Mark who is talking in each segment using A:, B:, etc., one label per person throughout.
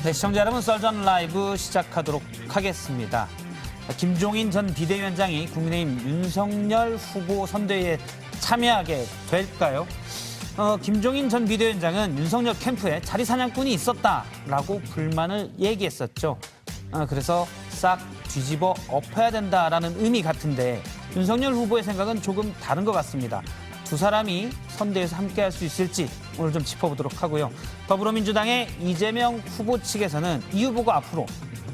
A: 네, 시청자 여러분, 썰전 라이브 시작하도록 하겠습니다. 김종인 전 비대위원장이 국민의힘 윤석열 후보 선대위에 참여하게 될까요? 김종인 전 비대위원장은 윤석열 캠프에 자리 사냥꾼이 있었다라고 불만을 얘기했었죠. 그래서 싹 뒤집어 엎어야 된다라는 의미 같은데 윤석열 후보의 생각은 조금 다른 것 같습니다. 두 사람이 선대에서 함께할 수 있을지 오늘 좀 짚어보도록 하고요. 더불어민주당의 이재명 후보 측에서는 이 후보가 앞으로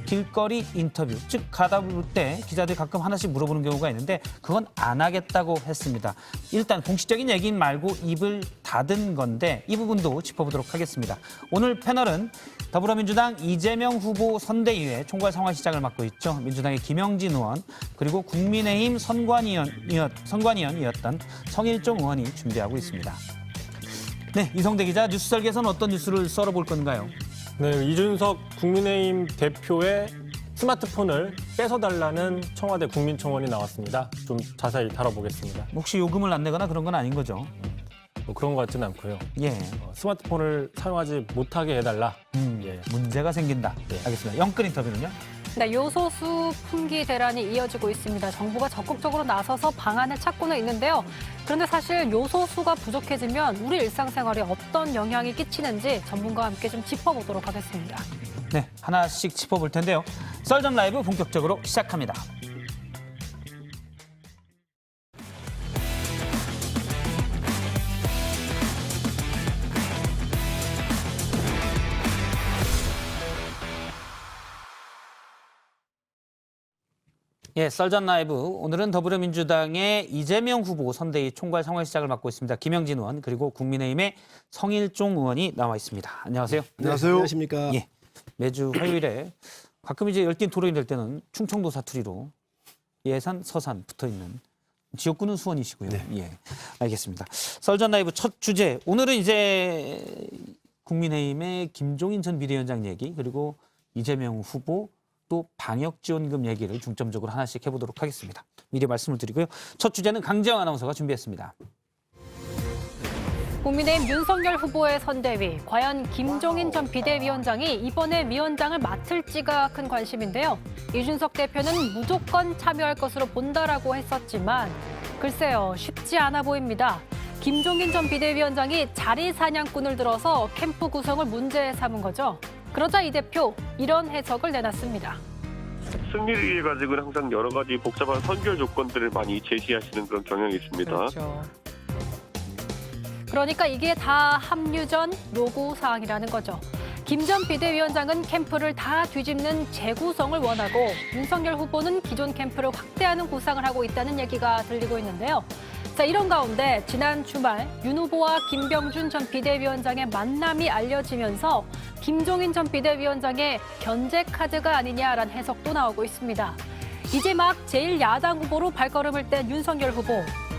A: 길거리 인터뷰, 즉 가다 볼 때 기자들이 가끔 하나씩 물어보는 경우가 있는데 그건 안 하겠다고 했습니다. 일단 공식적인 얘기는 말고 입을 닫은 건데 이 부분도 짚어보도록 하겠습니다. 오늘 패널은 더불어민주당 이재명 후보 선대위의 총괄 상황실장을 맡고 있죠. 민주당의 김영진 의원, 그리고 국민의힘 선관위원이었던 성일종 의원이 준비하고 있습니다. 네, 이성대 기자, 뉴스 설계에서는 어떤 뉴스를 썰어볼 건가요?
B: 네, 이준석 국민의힘 대표의 스마트폰을 뺏어달라는 청와대 국민청원이 나왔습니다. 좀 자세히 다뤄보겠습니다.
A: 혹시 요금을 안 내거나 그런 건 아닌 거죠?
B: 뭐 그런 것 같지는 않고요.
A: 예.
B: 스마트폰을 사용하지 못하게 해달라. 예.
A: 문제가 생긴다.
B: 예.
A: 알겠습니다. 영끌 인터뷰는요?
C: 네, 요소수 품귀 대란이 이어지고 있습니다. 정부가 적극적으로 나서서 방안을 찾고는 있는데요. 그런데 사실 요소수가 부족해지면 우리 일상생활에 어떤 영향이 끼치는지 전문가와 함께 좀 짚어보도록 하겠습니다.
A: 네, 하나씩 짚어볼 텐데요. 썰전 라이브 본격적으로 시작합니다. 예, 썰전 라이브. 오늘은 더불어민주당의 이재명 후보 선대위 총괄 상황실장을 맡고 있습니다. 김영진 의원, 그리고 국민의힘의 성일종 의원이 나와 있습니다. 안녕하세요.
D: 안녕하세요. 안녕하십니까.
A: 예, 매주 화요일에 가끔 이제 열띤 토론이 될 때는 충청도 사투리로 예산, 서산 붙어있는 지역구는 수원이시고요.
D: 네.
A: 예, 알겠습니다. 썰전 라이브 첫 주제. 오늘은 이제 국민의힘의 김종인 전 비대위원장 얘기, 그리고 이재명 후보 또 방역지원금 얘기를 중점적으로 하나씩 해보도록 하겠습니다. 미리 말씀을 드리고요. 첫 주제는 강재영 아나운서가 준비했습니다.
C: 국민의힘 윤석열 후보의 선대위, 과연 김종인 전 비대위원장이 이번에 위원장을 맡을지가 큰 관심인데요. 이준석 대표는 무조건 참여할 것으로 본다라고 했었지만 글쎄요, 쉽지 않아 보입니다. 김종인 전 비대위원장이 자리 사냥꾼을 들어서 캠프 구성을 문제 삼은 거죠. 그러자 이 대표 이런 해석을 내놨습니다.
E: 승리를 가지고는 항상 여러 가지 복잡한 선결 조건들을 많이 제시하시는 그런 경향이 있습니다.
C: 그렇죠. 그러니까 이게 다 합류전 요구 사항이라는 거죠. 김 전 비대위원장은 캠프를 다 뒤집는 재구성을 원하고 윤석열 후보는 기존 캠프를 확대하는 구상을 하고 있다는 얘기가 들리고 있는데요. 자, 이런 가운데 지난 주말 윤 후보와 김병준 전 비대위원장의 만남이 알려지면서 김종인 전 비대위원장의 견제 카드가 아니냐라는 해석도 나오고 있습니다. 이제 막 제1야당 후보로 발걸음을 뗀 윤석열 후보.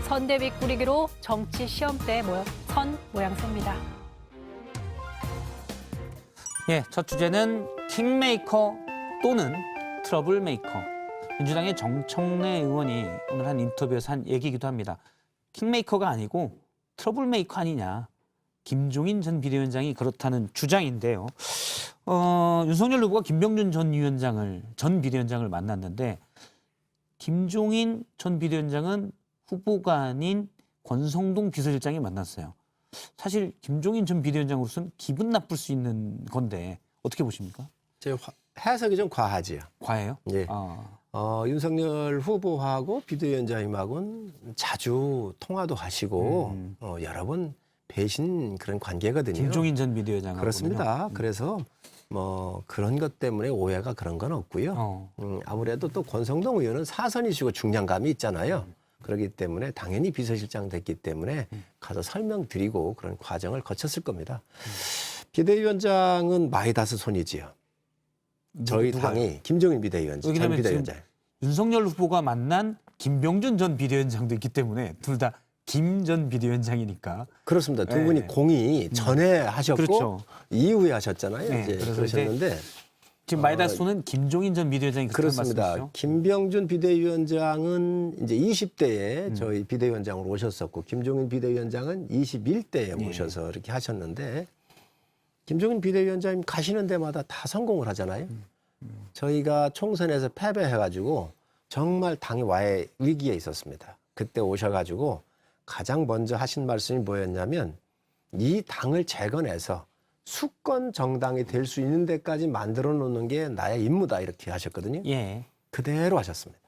C: 선대위 꾸리기로 정치 시험대에 선 모양새입니다.
A: 예, 첫 주제는 킹메이커 또는 트러블메이커. 민주당의 정청래 의원이 오늘 한 인터뷰에서 한 얘기이기도 합니다. 킹메이커가 아니고 트러블메이커 아니냐. 김종인 전 비대위원장이 그렇다는 주장인데요. 윤석열 후보가 김병준 전 비대위원장을 만났는데 김종인 전 비대위원장은 후보가 아닌 권성동 비서실장이 만났어요. 사실 김종인 전 비대위원장으로서는 기분 나쁠 수 있는 건데 어떻게 보십니까?
D: 제 해석이 좀 과하지요.
A: 과해요?
D: 예. 윤석열 후보하고 비대위원장님하고는 자주 통화도 하시고 여러 번 뵈신 그런 관계거든요.
A: 김종인 전 비대위원장하고는요.
D: 그렇습니다. 그래서 뭐 그런 것 때문에 오해가 그런 건 없고요. 아무래도 또 권성동 의원은 사선이시고 중량감이 있잖아요. 그렇기 때문에 당연히 비서실장 됐기 때문에 가서 설명드리고 그런 과정을 거쳤을 겁니다. 비대위원장은 마이다스 손이지요. 저희 당이 김종인 비대위원장, 전 비대위원장.
A: 윤석열 후보가 만난 김병준 전 비대위원장도 있기 때문에 둘 다 김 전 비대위원장이니까.
D: 그렇습니다. 두 분이 공이 전에 하셨고
A: 그렇죠.
D: 이후에 하셨잖아요.
A: 네,
D: 이제
A: 그래서
D: 그러셨는데
A: 지금 마이다스 손은 김종인 전 비대위원장이
D: 그렇습니다.
A: 말씀이시죠?
D: 김병준 비대위원장은 이제 20대에 저희 비대위원장으로 오셨었고 김종인 비대위원장은 21대에 모셔서 이렇게 하셨는데 김종인 비대위원장님 가시는 데마다 다 성공을 하잖아요. 저희가 총선에서 패배해가지고 정말 당이 와해 위기에 있었습니다. 그때 오셔가지고 가장 먼저 하신 말씀이 뭐였냐면 이 당을 재건해서 수권 정당이 될 수 있는 데까지 만들어 놓는 게 나의 임무다 이렇게 하셨거든요.
A: 예.
D: 그대로 하셨습니다.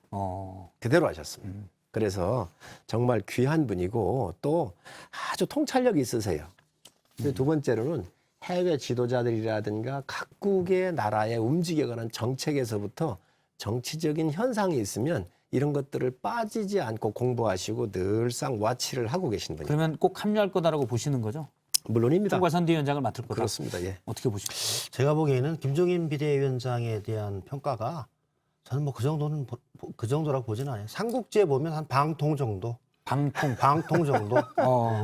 D: 그대로 하셨습니다. 그래서 정말 귀한 분이고 또 아주 통찰력이 있으세요. 그리고 두 번째로는 해외 지도자들이라든가 각국의 나라에 움직여가는 정책에서부터 정치적인 현상이 있으면 이런 것들을 빠지지 않고 공부하시고 늘상 와치를 하고 계신 분이에요.
A: 그러면 꼭 합류할 거다라고 보시는 거죠?
D: 물론입니다.
A: 총괄선대위원장을 맡을 거다.
D: 그렇습니다. 예.
A: 어떻게 보십니까?
F: 제가 보기에는 김종인 비대위원장에 대한 평가가 저는 뭐 그 정도는 그 정도라고 보지는 않아요. 삼국지에 보면 한 방통 정도. 방통 정도.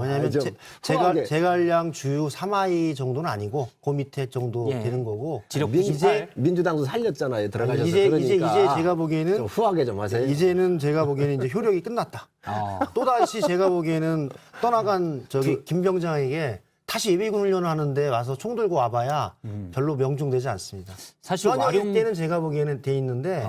F: 왜냐하면
D: 좀 후하게.
F: 제갈량 주유 3하이 정도는 아니고 그 밑에 정도
A: 예.
F: 되는 거고.
A: 지력
D: 이제 민주당도 살렸잖아요. 들어가셔서.
F: 이제
D: 그러니까
F: 제가 보기에는
D: 좀 후하게 좀 하세요.
F: 이제는 제가 보기에는 이제 효력이 끝났다. 또 다시 제가 보기에는 떠나간 김 병장에게 다시 예비군 훈련을 하는데 와서 총 들고 와봐야 별로 명중되지 않습니다.
A: 사실
F: 전역일 때는 제가 보기에는 돼 있는데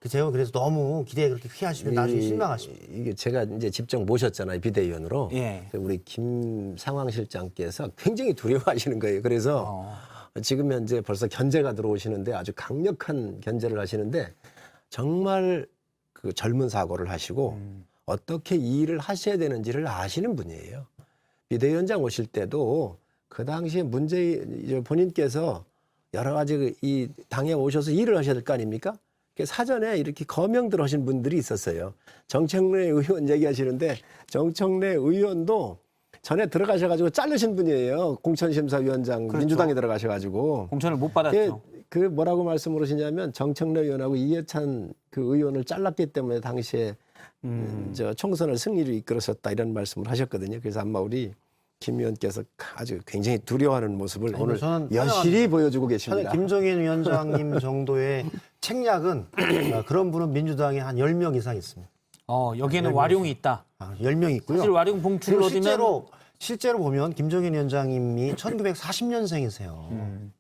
F: 제가 그래서 너무 기대에 그렇게 휘하시면 나중에 실망하십니다.
D: 이게 제가 이제 직접 모셨잖아요. 비대위원으로.
A: 예.
D: 우리 김 상황실장께서 굉장히 두려워하시는 거예요. 그래서 지금 현재 벌써 견제가 들어오시는데 아주 강력한 견제를 하시는데 정말 그 젊은 사고를 하시고 어떻게 이 일을 하셔야 되는지를 아시는 분이에요. 비대위원장 오실 때도 그 당시에 본인께서 여러 가지 이 당에 오셔서 일을 하셔야 될 거 아닙니까? 사전에 이렇게 거명들 하신 분들이 있었어요. 정청래 의원 얘기하시는데 정청래 의원도 전에 들어가셔가지고 자르신 분이에요. 공천심사위원장
A: 그렇죠.
D: 민주당에 들어가셔가지고.
A: 공천을 못 받았죠.
D: 그 뭐라고 말씀을 하시냐면 정청래 의원하고 이해찬 그 의원을 잘랐기 때문에 당시에 저 총선을 승리로 이끌었었다 이런 말씀을 하셨거든요. 그래서 아마 우리 김 의원께서 아주 굉장히 두려워하는 모습을
F: 아니,
D: 오늘
F: 저는
D: 여실히 보여주고 계십니다.
F: 김종인 위원장님 정도의 책략은 그런 분은 민주당에 한 10명 이상 있습니다.
A: 여기에는 와룡이 있다.
F: 10명 있고요.
A: 사실 와룡 봉투를
F: 그리고
A: 얻으면
F: 실제로 보면 김종인 위원장님이 1940년생이세요.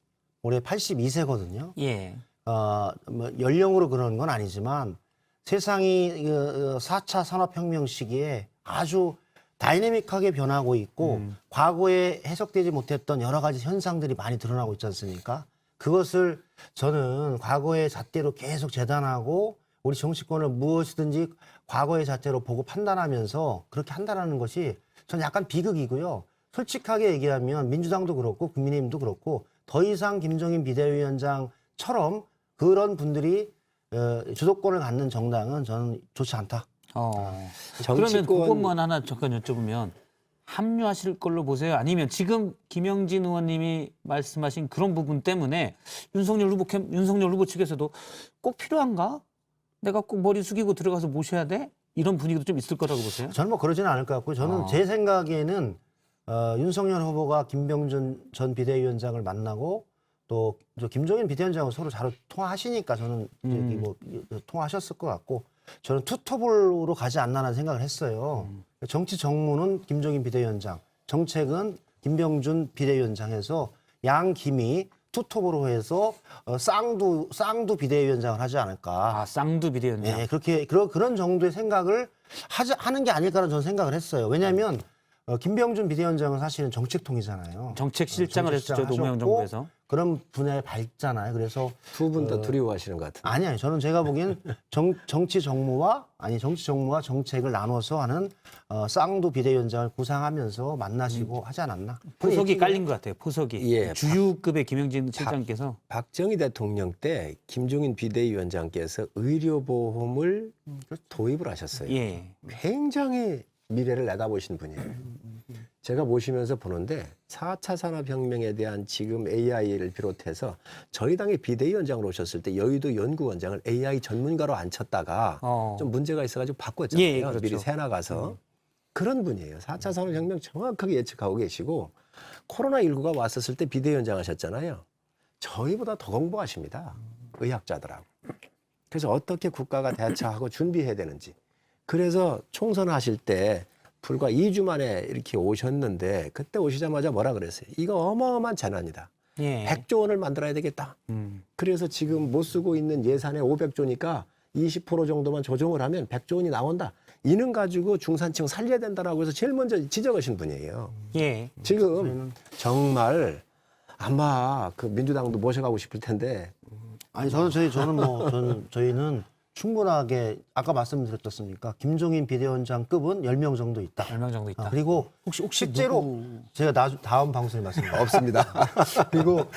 F: 올해 82세거든요.
A: 예.
F: 뭐 연령으로 그러는 건 아니지만 세상이 4차 산업혁명 시기에 아주 다이내믹하게 변하고 있고 과거에 해석되지 못했던 여러 가지 현상들이 많이 드러나고 있지 않습니까? 그것을 저는 과거의 잣대로 계속 재단하고 우리 정치권을 무엇이든지 과거의 잣대로 보고 판단하면서 그렇게 한다는 것이 저는 약간 비극이고요. 솔직하게 얘기하면 민주당도 그렇고 국민의힘도 그렇고 더 이상 김종인 비대위원장처럼 그런 분들이 주도권을 갖는 정당은 저는 좋지 않다.
A: 그러면 그것만 하나 잠깐 여쭤보면 합류하실 걸로 보세요? 아니면 지금 김영진 의원님이 말씀하신 그런 부분 때문에 윤석열 후보 측에서도 꼭 필요한가? 내가 꼭 머리 숙이고 들어가서 모셔야 돼? 이런 분위기도 좀 있을 거라고 보세요?
F: 저는 뭐 그러지는 않을 것 같고요. 저는 제 생각에는 윤석열 후보가 김병준 전 비대위원장을 만나고 또 김종인 비대위원장하고 서로 잘 통화하시니까 저는 통화하셨을 것 같고 저는 투톱으로 가지 않나라는 생각을 했어요. 정치 정무는 김종인 비대위원장, 정책은 김병준 비대위원장 해서 양 김이 투톱으로 해서 쌍두 비대위원장을 하지 않을까.
A: 쌍두 비대위원장.
F: 네, 그런 정도의 생각을 하는 게 아닐까라는 저는 생각을 했어요. 왜냐하면 김병준 비대위원장은 사실은 정책통이잖아요.
A: 정책실장을 했었죠, 노무현 정부에서.
F: 그런 분야에 밝잖아요. 그래서
D: 두 분 다 두려워하시는 것 같은데.
F: 아니요. 저는 제가 보기엔 정치 정무와 정책을 나눠서 하는 쌍두 비대위원장을 구상하면서 만나시고 하지 않았나.
A: 포석이 깔린 것 같아요. 포석이.
D: 예,
A: 주유급의 김영진 실장께서.
D: 박정희 대통령 때 김종인 비대위원장께서 의료보험을 도입을 하셨어요.
A: 예.
D: 굉장히 미래를 내다보신 분이에요. 제가 모시면서 보는데 4차 산업혁명에 대한 지금 AI를 비롯해서 저희 당의 비대위원장으로 오셨을 때 여의도 연구원장을 AI 전문가로 앉혔다가 좀 문제가 있어가지고 바꿨잖아요.
A: 예, 그렇죠.
D: 미리 새 나가서. 그런 분이에요. 4차 산업혁명 정확하게 예측하고 계시고 코로나19가 왔었을 때 비대위원장 하셨잖아요. 저희보다 더 공부하십니다. 의학자들하고. 그래서 어떻게 국가가 대처하고 준비해야 되는지. 그래서 총선하실 때 불과 2주 만에 이렇게 오셨는데 그때 오시자마자 뭐라 그랬어요? 이거 어마어마한 재난이다.
A: 예.
D: 100조 원을 만들어야 되겠다. 그래서 지금 못 쓰고 있는 예산의 500조니까 20% 정도만 조정을 하면 100조 원이 나온다. 이는 가지고 중산층 살려야 된다라고 해서 제일 먼저 지적하신 분이에요.
A: 예.
D: 지금 정말 아마 그 민주당도 모셔가고 싶을 텐데
F: 아니 저희는 충분하게 아까 말씀드렸지 않습니까? 김종인 비대위원장급은 10명 정도 있다.
A: 10명 정도 있다.
F: 그리고
A: 혹시
F: 실제로
A: 누구...
F: 제가 다음 방송에 말씀드릴게요.
D: 없습니다.
F: 그리고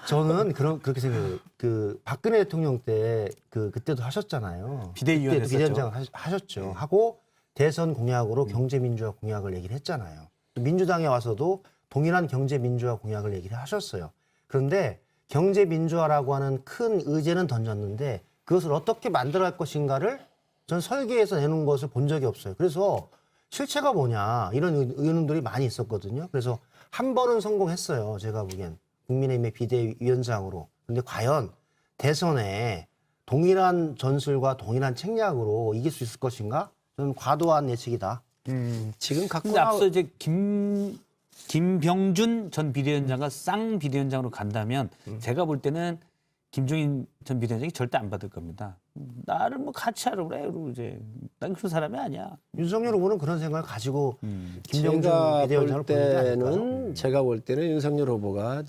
F: 저는 그렇게 생각해요. 그 박근혜 대통령 때 그때도 하셨잖아요.
A: 비대위원
F: 그때도
A: 했었죠.
F: 비대위원장 하셨죠. 하고 대선 공약으로 경제민주화 공약을 얘기를 했잖아요. 민주당에 와서도 동일한 경제민주화 공약을 얘기를 하셨어요. 그런데 경제민주화라고 하는 큰 의제는 던졌는데 그것을 어떻게 만들어갈 것인가를 전 설계해서 내놓은 것을 본 적이 없어요. 그래서 실체가 뭐냐 이런 의논들이 많이 있었거든요. 그래서 한 번은 성공했어요. 제가 보기엔 국민의힘의 비대위원장으로. 그런데 과연 대선에 동일한 전술과 동일한 책략으로 이길 수 있을 것인가? 저는 과도한 예측이다.
D: 지금 갖고
A: 근데 앞서 이제 김병준 전 비대위원장과 쌍 비대위원장으로 간다면 제가 볼 때는 김종인 전 비대위원장이 절대 안 받을 겁니다. 나를 뭐 같이 하라고 그래. 그리고 이제 난 그런 사람이 아니야.
F: 윤석열 후보는 그런 생각을 가지고 김병준
D: 제가
F: 비대위원장을
D: 볼
F: 보는 게 아닐까요?
D: 때는 제가 볼 때는 윤석열 후보가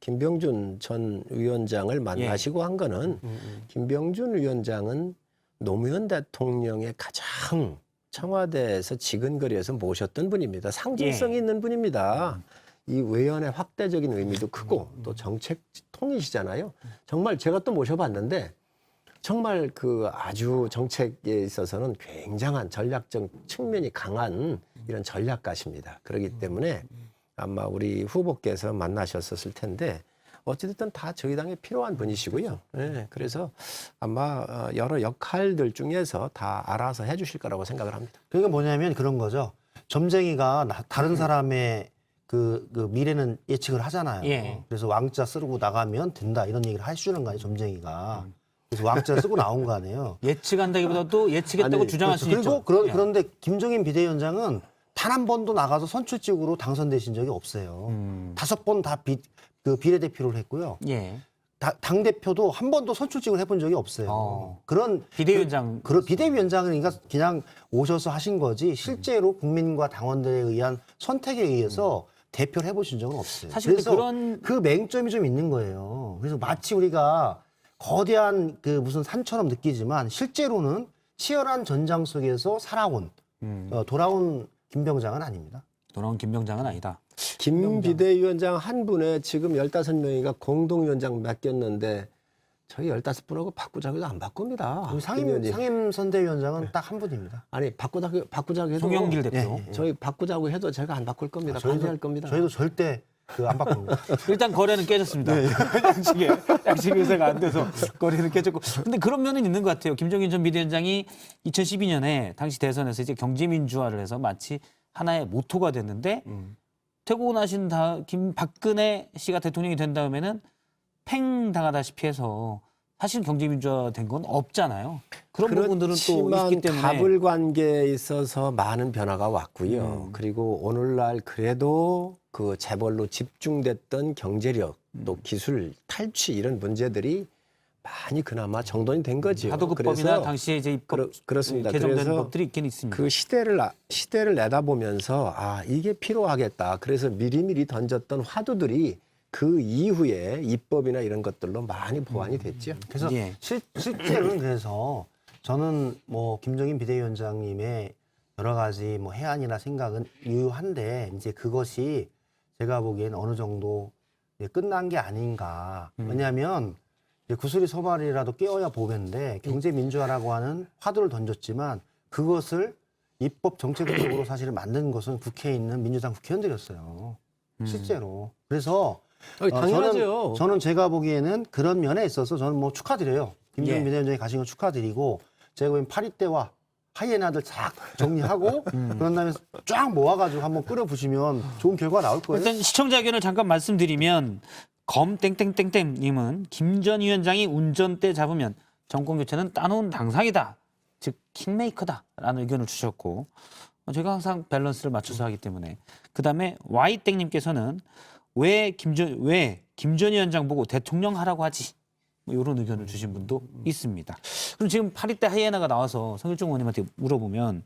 D: 김병준 전 위원장을 만나시고 한 거는 김병준 위원장은 노무현 대통령의 가장 청와대에서 지근거리에서 모셨던 분입니다. 상징성이 있는 분입니다. 이 외연의 확대적인 의미도 크고 또 정책통이시잖아요. 정말 제가 또 모셔봤는데 정말 그 아주 정책에 있어서는 굉장한 전략적 측면이 강한 이런 전략가십니다. 그렇기 때문에 아마 우리 후보께서 만나셨었을 텐데 어찌됐든 다 저희 당에 필요한 분이시고요. 네, 그래서 아마 여러 역할들 중에서 다 알아서 해주실 거라고 생각을 합니다.
F: 그러니까 뭐냐면 그런 거죠. 점쟁이가 다른 사람의 그 미래는 예측을 하잖아요.
A: 예.
F: 그래서 왕자 쓰고 나가면 된다 이런 얘기를 하시는 거 아니에요, 점쟁이가. 그래서 왕자 쓰고 나온 거 아니에요.
A: 예측한다기보다도 예측했다고
D: 아니,
A: 주장할 수
F: 그리고
A: 있죠.
F: 그런데 김종인 비대위원장은 단 한 번도 나가서 선출직으로 당선되신 적이 없어요. 5번 다 비례대표를 했고요.
A: 예.
F: 당 대표도 한 번도 선출직을 해본 적이 없어요. 그런
A: 비대위원장.
F: 그런 비대위원장은 그냥 오셔서 하신 거지 실제로 국민과 당원들에 의한 선택에 의해서 대표를 해보신 적은 없어요.
A: 사실 근데
F: 그래서
A: 그런-
F: 그 맹점이 좀 있는 거예요. 그래서 마치 우리가 거대한 그 무슨 산처럼 느끼지만 실제로는 치열한 전장 속에서 살아온 돌아온 김병장은 아닙니다.
A: 돌아온 김병장은 아니다.
D: 김 비대위원장 한 분에 지금 15명이가 공동위원장 맡겼는데 저희 15분하고 바꾸자고 해도 안 바꿉니다.
F: 우리
D: 김 의원님.
F: 상임 선대위원장은 딱 한 분입니다.
D: 아니 바꾸자고 해도
A: 송영길 대표.
D: 저희 바꾸자고 해도 제가 안 바꿀 겁니다. 반대할 겁니다.
F: 저희도 절대 안 바꿉니다.
A: 일단 거래는 깨졌습니다. 양식의 의사가 안 돼서 거래는 깨졌고. 근데 그런 면은 있는 것 같아요. 김종인 전 비대위원장이 2012년에 당시 대선에서 이제 경제민주화를 해서 마치 하나의 모토가 됐는데 되고 나신 박근혜 씨가 대통령이 된 다음에는 팽 당하다시피 해서 사실 경제민주화 된 건 없잖아요. 그런 부분들은 또 있기 때문에.
D: 가불 관계에 있어서 많은 변화가 왔고요. 그리고 오늘날 그래도 그 재벌로 집중됐던 경제력, 또 기술 탈취 이런 문제들이 많이 그나마 정돈이 된 거죠.
A: 하도급법이나 당시에 이제 입법
D: 그렇습니다.
A: 개정된
D: 그래서
A: 법들이 있긴 있습니다.
D: 그 시대를 내다보면서 이게 필요하겠다. 그래서 미리미리 던졌던 화두들이 그 이후에 입법이나 이런 것들로 많이 보완이 됐죠.
F: 그래서
A: 예.
F: 실제로는 그래서 저는 뭐 김종인 비대위원장님의 여러 가지 뭐 해안이나 생각은 유효한데 이제 그것이 제가 보기엔 어느 정도 이제 끝난 게 아닌가. 왜냐하면 이제 구슬이 소말이라도 깨어야 보겠는데 경제 민주화라고 하는 화두를 던졌지만 그것을 입법 정책적으로 사실 만든 것은 국회에 있는 민주당 국회의원들이었어요. 실제로. 그래서
D: 당연하죠.
F: 저는 제가 보기에는 그런 면에 있어서 저는 뭐 축하드려요. 김종인
A: 예.
F: 비대위원장이 가신 건 축하드리고 제가 보기엔 파리 때와 하이에나들 쫙 정리하고 그런 다음에 쫙 모아가지고 한번 끓여부시면 좋은 결과 나올 거예요.
A: 일단 시청자 의견을 잠깐 말씀드리면 검땡땡땡땡님은 김 전 위원장이 운전대 잡으면 정권 교체는 따놓은 당상이다. 즉 킹메이커다라는 의견을 주셨고 제가 항상 밸런스를 맞춰서 하기 때문에 그다음에 Y땡님께서는 왜 김 전 위원장 보고 대통령 하라고 하지. 뭐 이런 의견을 주신 분도 있습니다. 그럼 지금 파리떼 하이에나가 나와서 성일종 의원님한테 물어보면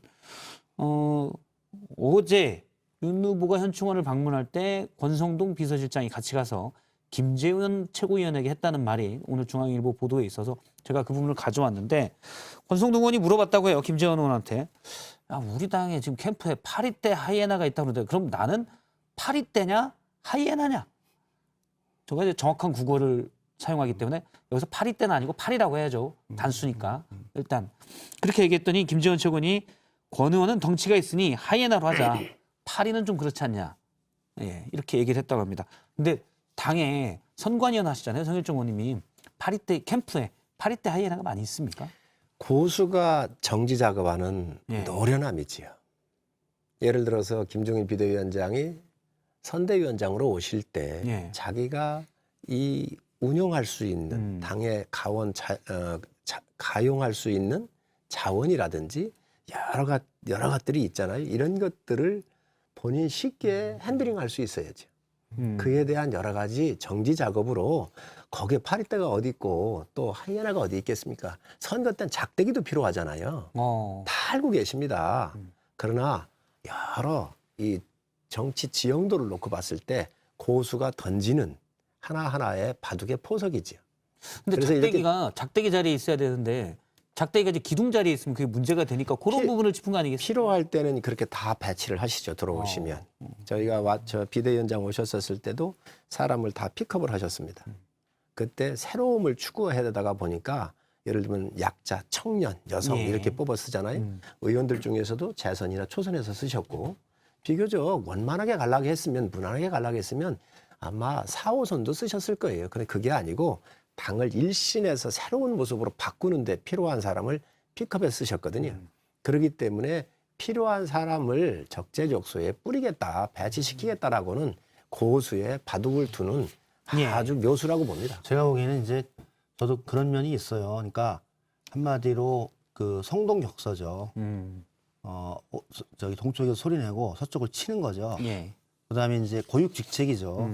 A: 어제 윤 후보가 현충원을 방문할 때 권성동 비서실장이 같이 가서 김재원 최고위원에게 했다는 말이 오늘 중앙일보 보도에 있어서 제가 그 부분을 가져왔는데 권성동 의원이 물어봤다고 해요. 김재원 의원한테. 야, 우리 당에 지금 캠프에 파리떼 하이에나가 있다고 그러는데 그럼 나는 파리떼냐 하이에나냐? 제가 이제 정확한 국어를 사용하기 때문에 여기서 파리떼는 아니고 파리라고 해야죠. 단수니까. 일단 그렇게 얘기했더니 김재원 최고위원이 권 의원은 덩치가 있으니 하이에나로 하자. 파리는 좀 그렇지 않냐. 예, 이렇게 얘기를 했다고 합니다. 근데 당에 선관위원 하시잖아요. 성일종 의원님이 파리떼 캠프에 파리떼 하이에나가 많이 있습니까?
D: 고수가 정지 작업하는
A: 예.
D: 노련함이지요. 예를 들어서 김종인 비대위원장이 선대위원장으로 오실 때
A: 예.
D: 자기가 이 운영할 수 있는 당의 가용할 수 있는 자원이라든지 여러 것들이 있잖아요. 이런 것들을 본인 쉽게 핸들링할 수 있어야죠. 그에 대한 여러 가지 정지 작업으로 거기에 파리떼가 어디 있고 또 하이에나가 어디 있겠습니까? 선거 때는 작대기도 필요하잖아요. 다 알고 계십니다. 그러나 여러 이 정치 지형도를 놓고 봤을 때 고수가 던지는 하나하나의 바둑의 포석이지요.
A: 근데
D: 그래서
A: 작대기가 작대기 자리에 있어야 되는데 작대기가 이제 기둥 자리에 있으면 그게 문제가 되니까 그런 부분을 짚은 거 아니겠어요?
D: 필요할 때는 그렇게 다 배치를 하시죠. 들어오시면. 저희가 저 비대위원장 오셨었을 때도 사람을 다 픽업을 하셨습니다. 그때 새로움을 추구해야 되다가 보니까 예를 들면 약자, 청년, 여성
A: 예.
D: 이렇게 뽑아 쓰잖아요. 의원들 중에서도 재선이나 초선에서 쓰셨고 비교적 원만하게 가려고 했으면 무난하게 가려고 했으면 아마 4, 5선도 쓰셨을 거예요. 근데 그게 아니고 당을 일신에서 새로운 모습으로 바꾸는 데 필요한 사람을 픽업해 쓰셨거든요. 그렇기 때문에 필요한 사람을 적재적소에 뿌리겠다, 배치시키겠다라고는 고수의 바둑을 두는
A: 예.
D: 아주 묘수라고 봅니다.
F: 제가 보기에는 이제 저도 그런 면이 있어요. 그러니까 한마디로 그 성동격서죠. 저기 동쪽에서 소리 내고 서쪽을 치는 거죠.
A: 예.
F: 그다음에 이제 고육직책이죠.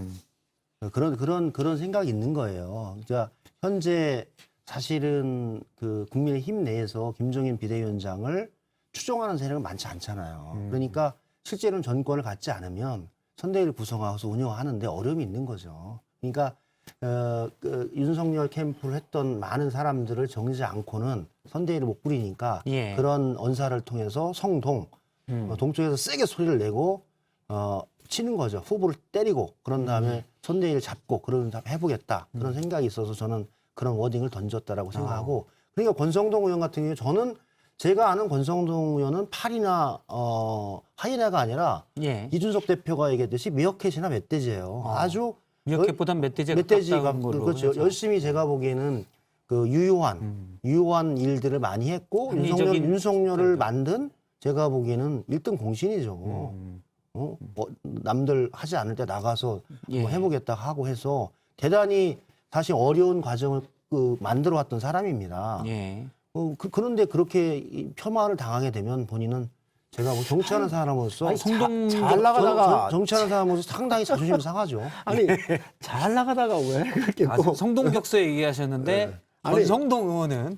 F: 그런 생각이 있는 거예요. 그러니까 현재 사실은 그 국민의힘 내에서 김종인 비대위원장을 추종하는 세력은 많지 않잖아요. 그러니까 실제로는 전권을 갖지 않으면 선대위를 구성하고서 운영하는데 어려움이 있는 거죠. 그러니까 그 윤석열 캠프를 했던 많은 사람들을 정리하지 않고는 선대위를 못 꾸리니까
A: 예.
F: 그런 언사를 통해서 성동 동쪽에서 세게 소리를 내고 치는 거죠. 후보를 때리고 그런 다음에 선대위를 잡고 그런 해보겠다 그런 생각이 있어서 저는 그런 워딩을 던졌다라고 생각하고 그러니까 권성동 의원 같은 경우에 저는 제가 아는 권성동 의원은 팔이나 하이에나가 아니라
A: 예.
F: 이준석 대표가 얘기했듯이 미어캣이나 멧돼지예요. 아주
A: 미어캣보단 멧돼지가
F: 멧돼지가
A: 가까운 걸로
F: 그렇죠.
A: 해서.
F: 열심히 제가 보기에는 그 유효한 일들을 많이 했고
A: 합리적인
F: 윤석열을 만든 제가 보기에는 1등 공신이죠. 남들 하지 않을 때 나가서
A: 예.
F: 뭐 해보겠다 하고 해서 대단히 사실 어려운 과정을 만들어 왔던 사람입니다.
A: 예.
F: 그런데 그렇게 폄하를 당하게 되면 본인은 제가 뭐 정치하는 사람으로서
A: 아니, 성동
D: 잘 나가다가
F: 정치하는 사람으로서 상당히 자존심이 상하죠.
D: 아니 잘 나가다가 왜 그렇게
A: 아,
D: 또
A: 성동격서에 얘기하셨는데
D: 아니,
A: 권성동 의원은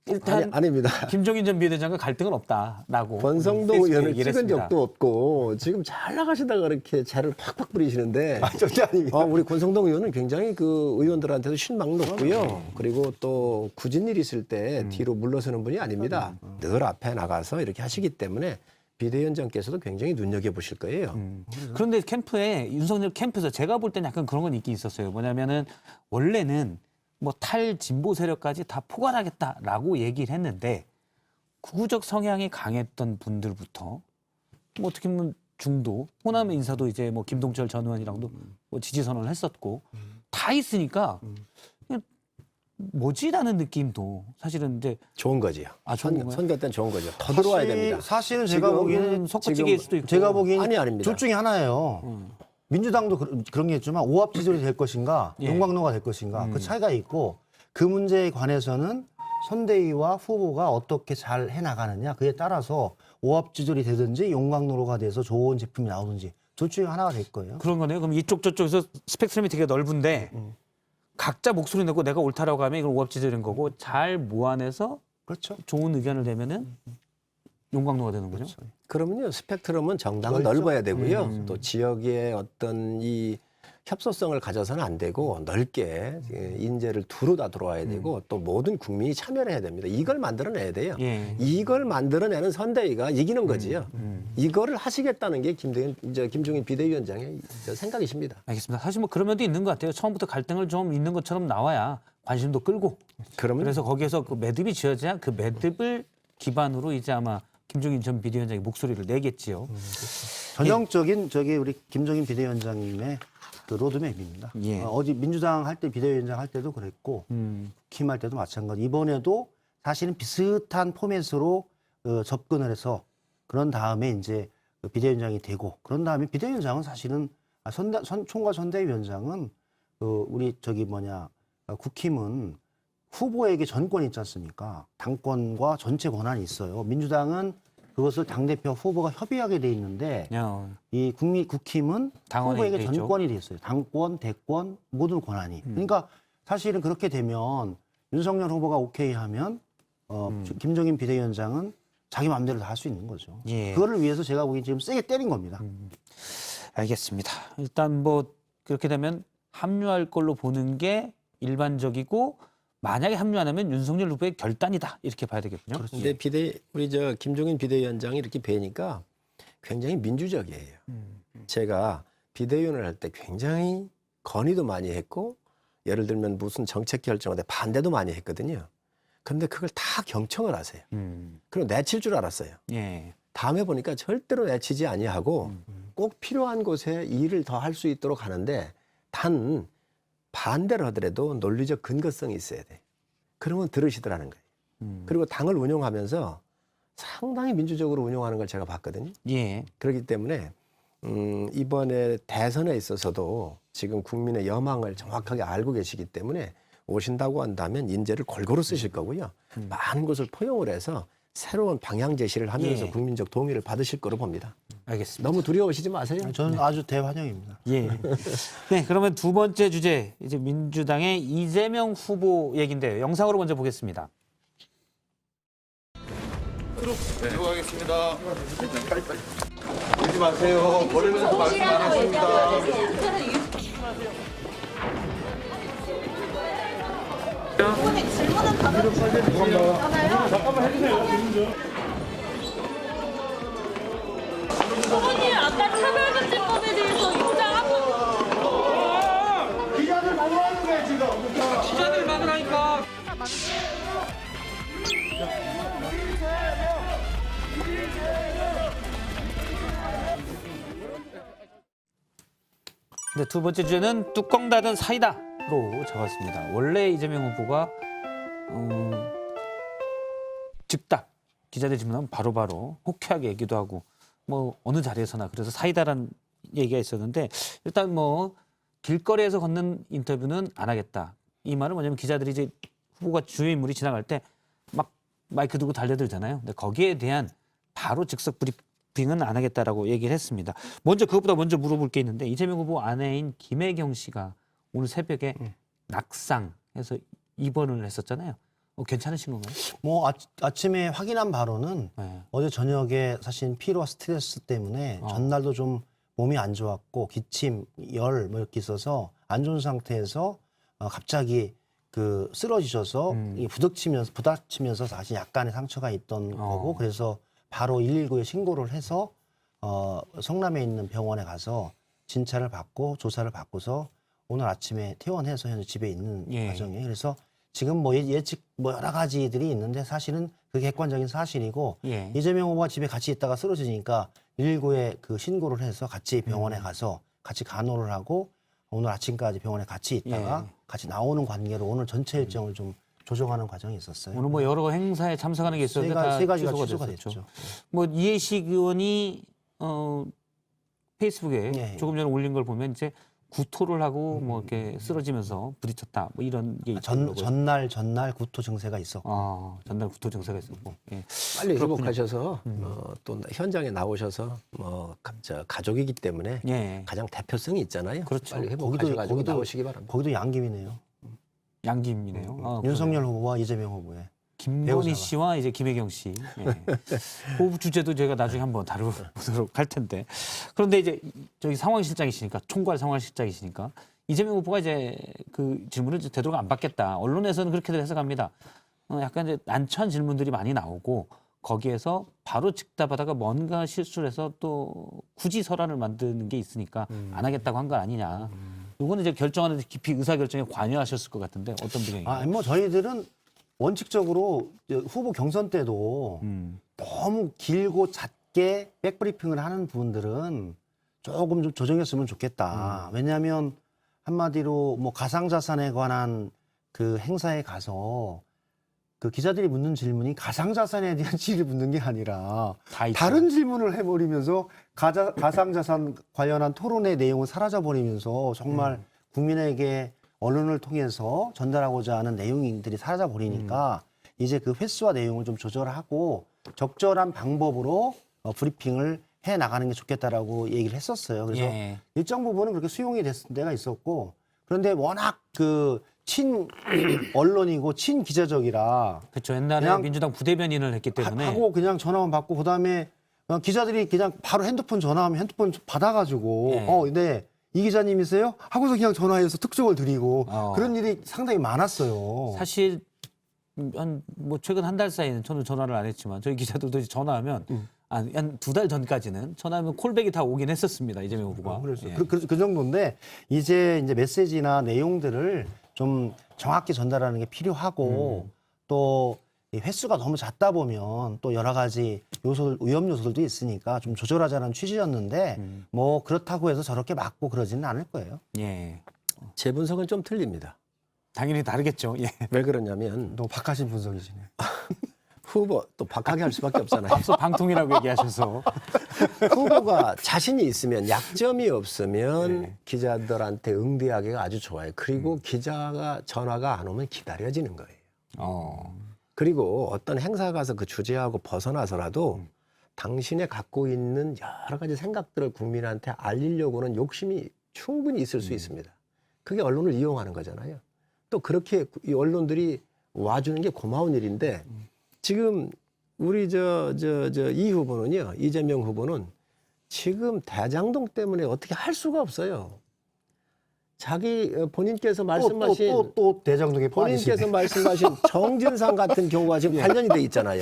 A: 일단
D: 아닙니다.
A: 김종인 전 비대위원장과 갈등은 없다라고
D: 권성동
A: 페이스북에
D: 의원을
A: 얘기를
D: 찍은
A: 했습니다.
D: 적도 없고 지금 잘 나가시다가 그렇게 죄를 팍팍 뿌리시는데
F: 절대 아닙니다.
D: 우리 권성동 의원은 굉장히 그 의원들한테도 신망 높고요. 그리고 또 굳은 일 있을 때 뒤로 물러서는 분이 아닙니다. 늘 앞에 나가서 이렇게 하시기 때문에 비대위원장께서도 굉장히 눈여겨보실 거예요.
A: 그런데 캠프에 윤석열 캠프에서 제가 볼 때는 약간 그런 건 있긴 있었어요. 뭐냐면은 원래는 뭐 탈진보 세력까지 다 포괄하겠다라고 얘기를 했는데 극우적 성향이 강했던 분들부터 뭐 어떻게 보면 중도 호남 인사도 이제 뭐 김동철 전 의원이랑도 뭐 지지 선언을 했었고 다 있으니까 그냥 뭐지라는 느낌도 사실은 이제
D: 좋은 거지요.
A: 좋은 건가요?
D: 선거 때는 좋은 거죠. 더 들어와야 됩니다.
F: 사실은 제가
D: 지금
F: 보기에는
A: 석고찌개일 수도 있고
F: 제가 보기에는
D: 아닙니다.
F: 둘 중에 하나예요. 민주당도 그런 게 있지만 오합지졸이 될 것인가
A: 예.
F: 용광로가 될 것인가 그 차이가 있고 그 문제에 관해서는 선대위와 후보가 어떻게 잘 해나가느냐 그에 따라서 오합지졸이 되든지 용광로가 돼서 좋은 제품이 나오든지 둘 중에 하나가 될 거예요.
A: 그런 거네요. 그럼 이쪽 저쪽에서 스펙트럼이 되게 넓은데 각자 목소리 내고 내가 옳다라고 하면 이건 오합지졸인 거고 잘 모아내서
F: 그렇죠.
A: 좋은 의견을 내면은 용광로가 되는군요.
D: 그러면요 스펙트럼은 정당은
F: 넓죠?
D: 넓어야 되고요. 또 지역의 어떤 이 협소성을 가져서는 안 되고 넓게 인재를 두루 다 들어와야 되고 또 모든 국민이 참여를 해야 됩니다. 이걸 만들어내야 돼요.
A: 예.
D: 이걸 만들어내는 선대위가 이기는 거지요. 이거를 하시겠다는 게 김종인 비대위원장의 생각이십니다.
A: 알겠습니다. 사실 뭐 그런 면도 있는 것 같아요. 처음부터 갈등을 좀 있는 것처럼 나와야 관심도 끌고
D: 그러면
A: 그래서 거기에서 그 매듭이 지어져야 그 매듭을 기반으로 이제 아마 김종인 전 비대위원장이 목소리를 내겠지요.
F: 전형적인 우리 김종인 비대위원장님의 그 로드맵입니다.
A: 예.
F: 어제 민주당 할 때 비대위원장 할 때도 그랬고 국힘 할 때도 마찬가지. 이번에도 사실은 비슷한 포맷으로 접근을 해서 그런 다음에 이제 그 비대위원장이 되고 그런 다음에 비대위원장은 사실은 총괄 선대위원장은 우리 국힘은 후보에게 전권이 있지 않습니까? 당권과 전체 권한이 있어요. 민주당은 그것을 당대표 후보가 협의하게 돼 있는데 이 국힘은
A: 당원이
F: 후보에게
A: 돼 있죠.
F: 전권이 돼 있어요. 당권, 대권 모든 권한이. 그러니까 사실은 그렇게 되면 윤석열 후보가 오케이 하면 김종인 비대위원장은 자기 마음대로 다 할 수 있는 거죠.
A: 예.
F: 그거를 위해서 제가 보기엔 지금 세게 때린 겁니다.
A: 알겠습니다. 일단 뭐 그렇게 되면 합류할 걸로 보는 게 일반적이고 만약에 합류 안 하면 윤석열 후보의 결단이다 이렇게 봐야 되겠군요.
D: 근데 우리 김종인 비대위원장이 이렇게 뵈니까 굉장히 민주적이에요. 제가 비대위원을 할 때 굉장히 건의도 많이 했고 예를 들면 무슨 정책 결정할 때 반대도 많이 했거든요. 그런데 그걸 다 경청을 하세요. 그리고 내칠 줄 알았어요.
A: 예.
D: 다음에 보니까 절대로 내치지 아니하고 꼭 필요한 곳에 일을 더 할 수 있도록 하는데 단 반대를 하더라도 논리적 근거성이 있어야 돼. 그러면 들으시더라는 거예요. 그리고 당을 운영하면서 상당히 민주적으로 운영하는 걸 제가 봤거든요.
A: 예.
D: 그렇기 때문에 이번에 대선에 있어서도 지금 국민의 여망을 정확하게 알고 계시기 때문에 오신다고 한다면 인재를 골고루 쓰실 거고요. 많은 곳을 포용을 해서 새로운 방향 제시를 하면서
A: 예.
D: 국민적 동의를 받으실 거로 봅니다.
A: 알겠습니다.
D: 너무 두려워하시지 마세요.
F: 저는 아주 대환영입니다.
A: 예. 네, 그러면 두 번째 주제 이제 민주당의 이재명 후보 얘기인데요. 영상으로 먼저 보겠습니다.
G: 들어가겠습니다. 빨리빨리. 울지 마세요. 걸으면서 말씀 안 하십니다.
H: 부모님 아까 차별금지법에 대해서 입장하고
A: 네, 두 번째 주제는 뚜껑 닫은 사이다로 잡았습니다. 원래 이재명 후보가 즉답 기자들 질문하면 바로바로 호쾌하게 얘기도 하고 뭐 어느 자리에서나 그래서 사이다라는 얘기가 있었는데 일단 뭐 길거리에서 걷는 인터뷰는 안 하겠다. 이 말은 뭐냐면 기자들이 이제 후보가 주요 인물이 지나갈 때 막 마이크 들고 달려들잖아요. 근데 거기에 대한 바로 즉석 브리핑은 안 하겠다라고 얘기를 했습니다. 그것보다 먼저 물어볼 게 있는데 이재명 후보 아내인 김혜경 씨가 오늘 새벽에 낙상해서 입원을 했었잖아요. 괜찮으신 건가요?
F: 뭐 아침에 확인한 바로는
A: 네.
F: 어제 저녁에 사실 피로와 스트레스 때문에 전날도 좀 몸이 안 좋았고 기침, 열 뭐 이렇게 있어서 안 좋은 상태에서 갑자기 그 쓰러지셔서 이 부닥치면서 사실 약간의 상처가 있던 거고 그래서 바로 119에 신고를 해서 성남에 있는 병원에 가서 진찰을 받고 조사를 받고서 오늘 아침에 퇴원해서 현재 집에 있는
A: 예.
F: 과정이에요. 그래서 지금 뭐 예측 뭐 여러 가지들이 있는데 사실은 그게 객관적인 사실이고
A: 예.
F: 이재명 후보가 집에 같이 있다가 쓰러지니까 119에 그 신고를 해서 같이 병원에 가서 같이 간호를 하고 오늘 아침까지 병원에 같이 있다가
A: 예.
F: 같이 나오는 관계로 오늘 전체 일정을 좀 조정하는 과정이 있었어요.
A: 오늘 뭐 여러 행사에 참석하는 게 있었는데 다
F: 세 가지가
A: 취소가
F: 취소가
A: 됐었죠.
F: 됐죠.
A: 뭐 이해식 의원이 페이스북에
F: 예.
A: 조금 전에 올린 걸 보면 이제 구토를 하고 뭐 이렇게 쓰러지면서 부딪혔다. 뭐 이런 게 있더라고요.
F: 전날 구토 증세가 있었고.
A: 전날 구토 증세가 있었고. 예.
D: 빨리
A: 그렇군요.
D: 회복하셔서 또 현장에 나오셔서 가족이기 때문에
A: 예.
D: 가장 대표성이 있잖아요.
A: 그렇죠.
D: 빨리 회복하셔가지고 나오시기 바랍니다.
F: 거기도 양김이네요.
A: 양김이네요.
F: 윤석열 후보와 이재명 후보의.
A: 김건희
F: 배우자가.
A: 씨와 이제 김혜경 씨. 예. 그 주제도 제가 나중에 한번 다루도록 할 텐데. 그런데 이제 저기 상황실장이시니까 총괄 상황실장이시니까 이재명 후보가 이제 그 질문을 이제 되도록 안 받겠다. 언론에서는 그렇게들 해석합니다. 약간 이제 난처한 질문들이 많이 나오고 거기에서 바로 즉답하다가 뭔가 실수를 해서 또 굳이 설안을 만드는 게 있으니까 안 하겠다고 한 거 아니냐. 이거는 이제 결정하는 데 깊이 의사결정에 관여하셨을 것 같은데 어떤 배경이에요?
F: 뭐 저희들은 원칙적으로 후보 경선 때도 너무 길고 잦게 백브리핑을 하는 부분들은 조금 좀 조정했으면 좋겠다. 왜냐하면 한마디로 뭐 가상자산에 관한 그 행사에 가서 그 기자들이 묻는 질문이 가상자산에 대한 질의를 묻는 게 아니라
A: 다 있죠.
F: 다른 질문을 해버리면서 가상자산 관련한 토론의 내용을 사라져버리면서 정말 국민에게 언론을 통해서 전달하고자 하는 내용들이 사라져버리니까 이제 그 횟수와 내용을 좀 조절하고 적절한 방법으로 브리핑을 해 나가는 게 좋겠다라고 얘기를 했었어요. 그래서
A: 예.
F: 일정 부분은 그렇게 수용이 됐을 때가 있었고 그런데 워낙 그 친 언론이고 친 기자적이라
A: 그렇죠. 옛날에
F: 그냥
A: 민주당 부대변인을 했기 때문에
F: 하고 그냥 전화만 받고 그다음에 기자들이 그냥 바로 핸드폰 전화하면 핸드폰 받아가지고
A: 예.
F: 네. 이 기자님이세요? 하고서 그냥 전화해서 특종을 드리고
A: 어.
F: 그런 일이 상당히 많았어요.
A: 사실 뭐 최근 한 달 사이는 저는 전화를 안 했지만 저희 기자들도 이제 전화하면 한 2달 전까지는 전화하면 콜백이 다 오긴 했었습니다. 이재명 후보가.
F: 그래서
A: 예.
F: 그 정도인데 이제 메시지나 내용들을 좀 정확히 전달하는 게 필요하고 또 이 횟수가 너무 잦다 보면 또 여러 가지 위험 요소들도 있으니까 좀 조절하자는 취지였는데 뭐 그렇다고 해서 저렇게 맞고 그러지는 않을 거예요.
A: 예.
D: 제 분석은 좀 틀립니다.
A: 당연히 다르겠죠. 예.
D: 왜 그러냐면
F: 너무 박하신 분석이시네.
D: 후보 또 박하게 할 수밖에 없잖아요.
A: 앞서 방통이라고 얘기하셔서
D: 후보가 자신이 있으면 약점이 없으면
A: 네.
D: 기자들한테 응대하기가 아주 좋아요. 그리고 기자가 전화가 안 오면 기다려지는 거예요. 그리고 어떤 행사 가서 그 주제하고 벗어나서라도 당신의 갖고 있는 여러 가지 생각들을 국민한테 알리려고는 욕심이 충분히 있을 수 있습니다. 그게 언론을 이용하는 거잖아요. 또 그렇게 이 언론들이 와주는 게 고마운 일인데 지금 우리 이 후보는요, 이재명 후보는 지금 대장동 때문에 어떻게 할 수가 없어요. 자기 본인께서 말씀하신
F: 또 대장동에
D: 본인께서 말씀하신 정진상 같은 경우가 지금 관련이 돼 있잖아요.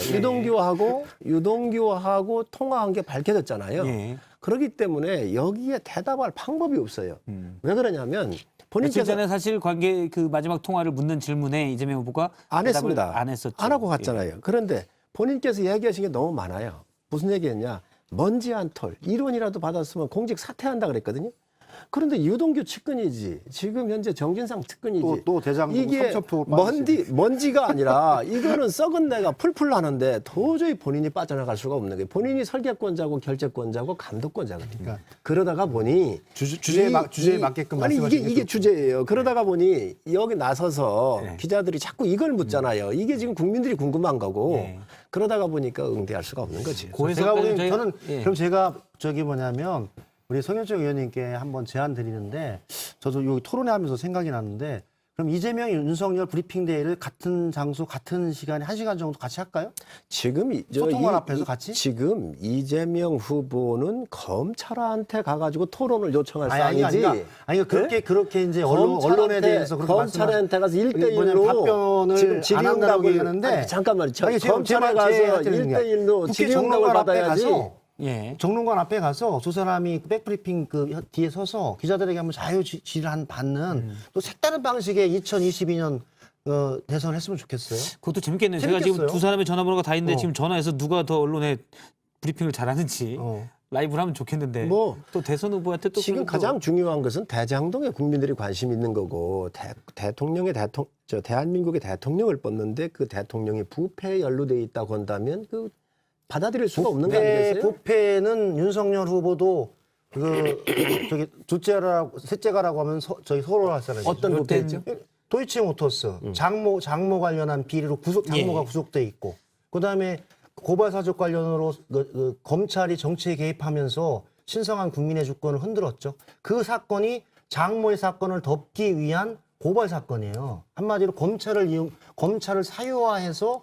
D: 유동규하고 통화한 게 밝혀졌잖아요.
A: 예.
D: 그렇기 때문에 여기에 대답할 방법이 없어요. 왜 그러냐면
A: 며칠
D: 본인께서
A: 전에 사실 관계 그 마지막 통화를 묻는 질문에 이재명 후보가
D: 안
A: 대답을
D: 했습니다.
A: 안 했었죠.
D: 안 하고 갔잖아요. 그런데 본인께서 얘기하신 게 너무 많아요. 무슨 얘기했냐? 먼지 한 톨, 1원이라도 받았으면 공직 사퇴한다 그랬거든요. 그런데 유동규 측근이지, 지금 현재 정진상 측근이지.
F: 또 대장동
D: 이게
F: 삼천포
D: 먼지가 아니라 이거는 썩은 내가 풀풀 나는데 도저히 본인이 빠져나갈 수가 없는 거예요. 본인이 설계권자고 결재권자고 감독권자거든요. 그러다가 보니
F: 주제에 맞게끔
D: 아니
F: 말씀하시는
D: 이게
F: 게
D: 주제예요. 그러다가 보니 여기 나서서
A: 네.
D: 기자들이 자꾸 이걸 묻잖아요. 이게 지금 국민들이 궁금한 거고
A: 네.
D: 그러다 보니까 응대할 수가 없는 거지.
F: 제가 보기엔
A: 저희가-
F: 저는
A: 예.
F: 그럼 제가 뭐냐면 우리 성현정 의원님께 한번 제안 드리는데 저도 여기 토론회 하면서 생각이 났는데 그럼 이재명, 윤석열 브리핑 데이를 같은 장소, 같은 시간에 1시간 정도 같이 할까요?
D: 지금
F: 소통관 앞에서 같이?
D: 지금 이재명 후보는 검찰한테 가가지고 토론을 요청할 사안이지.
F: 그렇게 이제 언론에 대해서 그렇게
D: 검찰한테 가서
F: 뭐냐면
D: 1대1로
F: 답변을
D: 지금
F: 안
D: 질의응답을
F: 한다고 얘기하는데
D: 잠깐만요.
F: 아니,
D: 검찰에 가서 1대1로 질의응답을 받아야지.
A: 예.
F: 정론관 앞에 가서 두 사람이 백브리핑 그 뒤에 서서 기자들에게 한번 자유질의를 받는 또 색다른 방식의 2022년 대선을 했으면 좋겠어요.
A: 그것도 재밌겠네요. 제가 지금
F: 재밌겠어요.
A: 두 사람의 전화번호가 다 있는데
F: 어.
A: 지금 전화해서 누가 더 언론에 브리핑을 잘하는지
F: 어.
A: 라이브를 하면 좋겠는데
D: 뭐
A: 또 대선 후보한테 또
D: 지금
A: 그런 거-
D: 가장 중요한 것은 대장동에 국민들이 관심 있는 거고 대한민국의 대통령을 뽑는데 그 대통령이 부패에 연루돼 있다고 한다면 그 받아들일 수가 없는 거 아니겠어요?
F: 부패는 윤석열 후보도 저기 둘째가라고 셋째가라고 하면 저희 서로 하잖아요.
D: 어떤 부패죠?
F: 도이치모터스 장모 관련한 비리로 장모가 구속돼 있고 그다음에 고발 사적 관련으로 검찰이 정치에 개입하면서 신성한 국민의 주권을 흔들었죠. 그 사건이 장모의 사건을 덮기 위한 고발 사건이에요. 한마디로 검찰을 사유화해서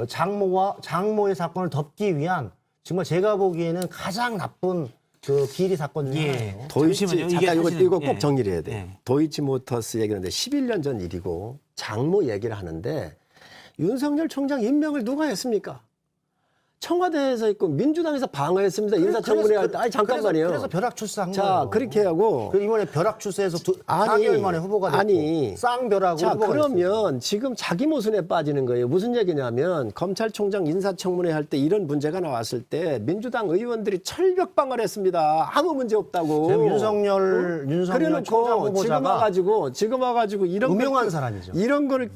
F: 장모의 사건을 덮기 위한 정말 제가 보기에는 가장 나쁜 그 비리 사건 중에 하나예요.
A: 잠시만요. 이게
D: 잠깐
A: 사실은-
D: 이거 꼭
A: 예.
D: 정리를 해야 돼.
A: 예.
D: 도이치모터스 얘기하는데 11년 전 일이고 장모 얘기를 하는데 윤석열 총장 임명을 누가 했습니까? 청와대에서 있고 민주당에서 방어했습니다. 인사청문회 할 때. 아니 잠깐만요.
F: 그래서 벼락 출세한
D: 자,
F: 거예요.
D: 그렇게 하고
F: 그 이번에 벼락 출세해서
D: 아니,
F: 4개월 만에 후보가 됐고
D: 아니.
F: 쌍벼락으로
D: 자,
F: 후보가 됐어요.
D: 그러면 지금 자기 모순에 빠지는 거예요. 무슨 얘기냐면 검찰총장 인사청문회 할 때 이런 문제가 나왔을 때 민주당 의원들이 철벽방어를 했습니다. 아무 문제 없다고.
F: 지금 윤석열 총장
D: 그래놓고
F: 후보자가
D: 지금 와가지고 이런
F: 음흉한
D: 걸-
F: 사람이죠.
D: 이런 거를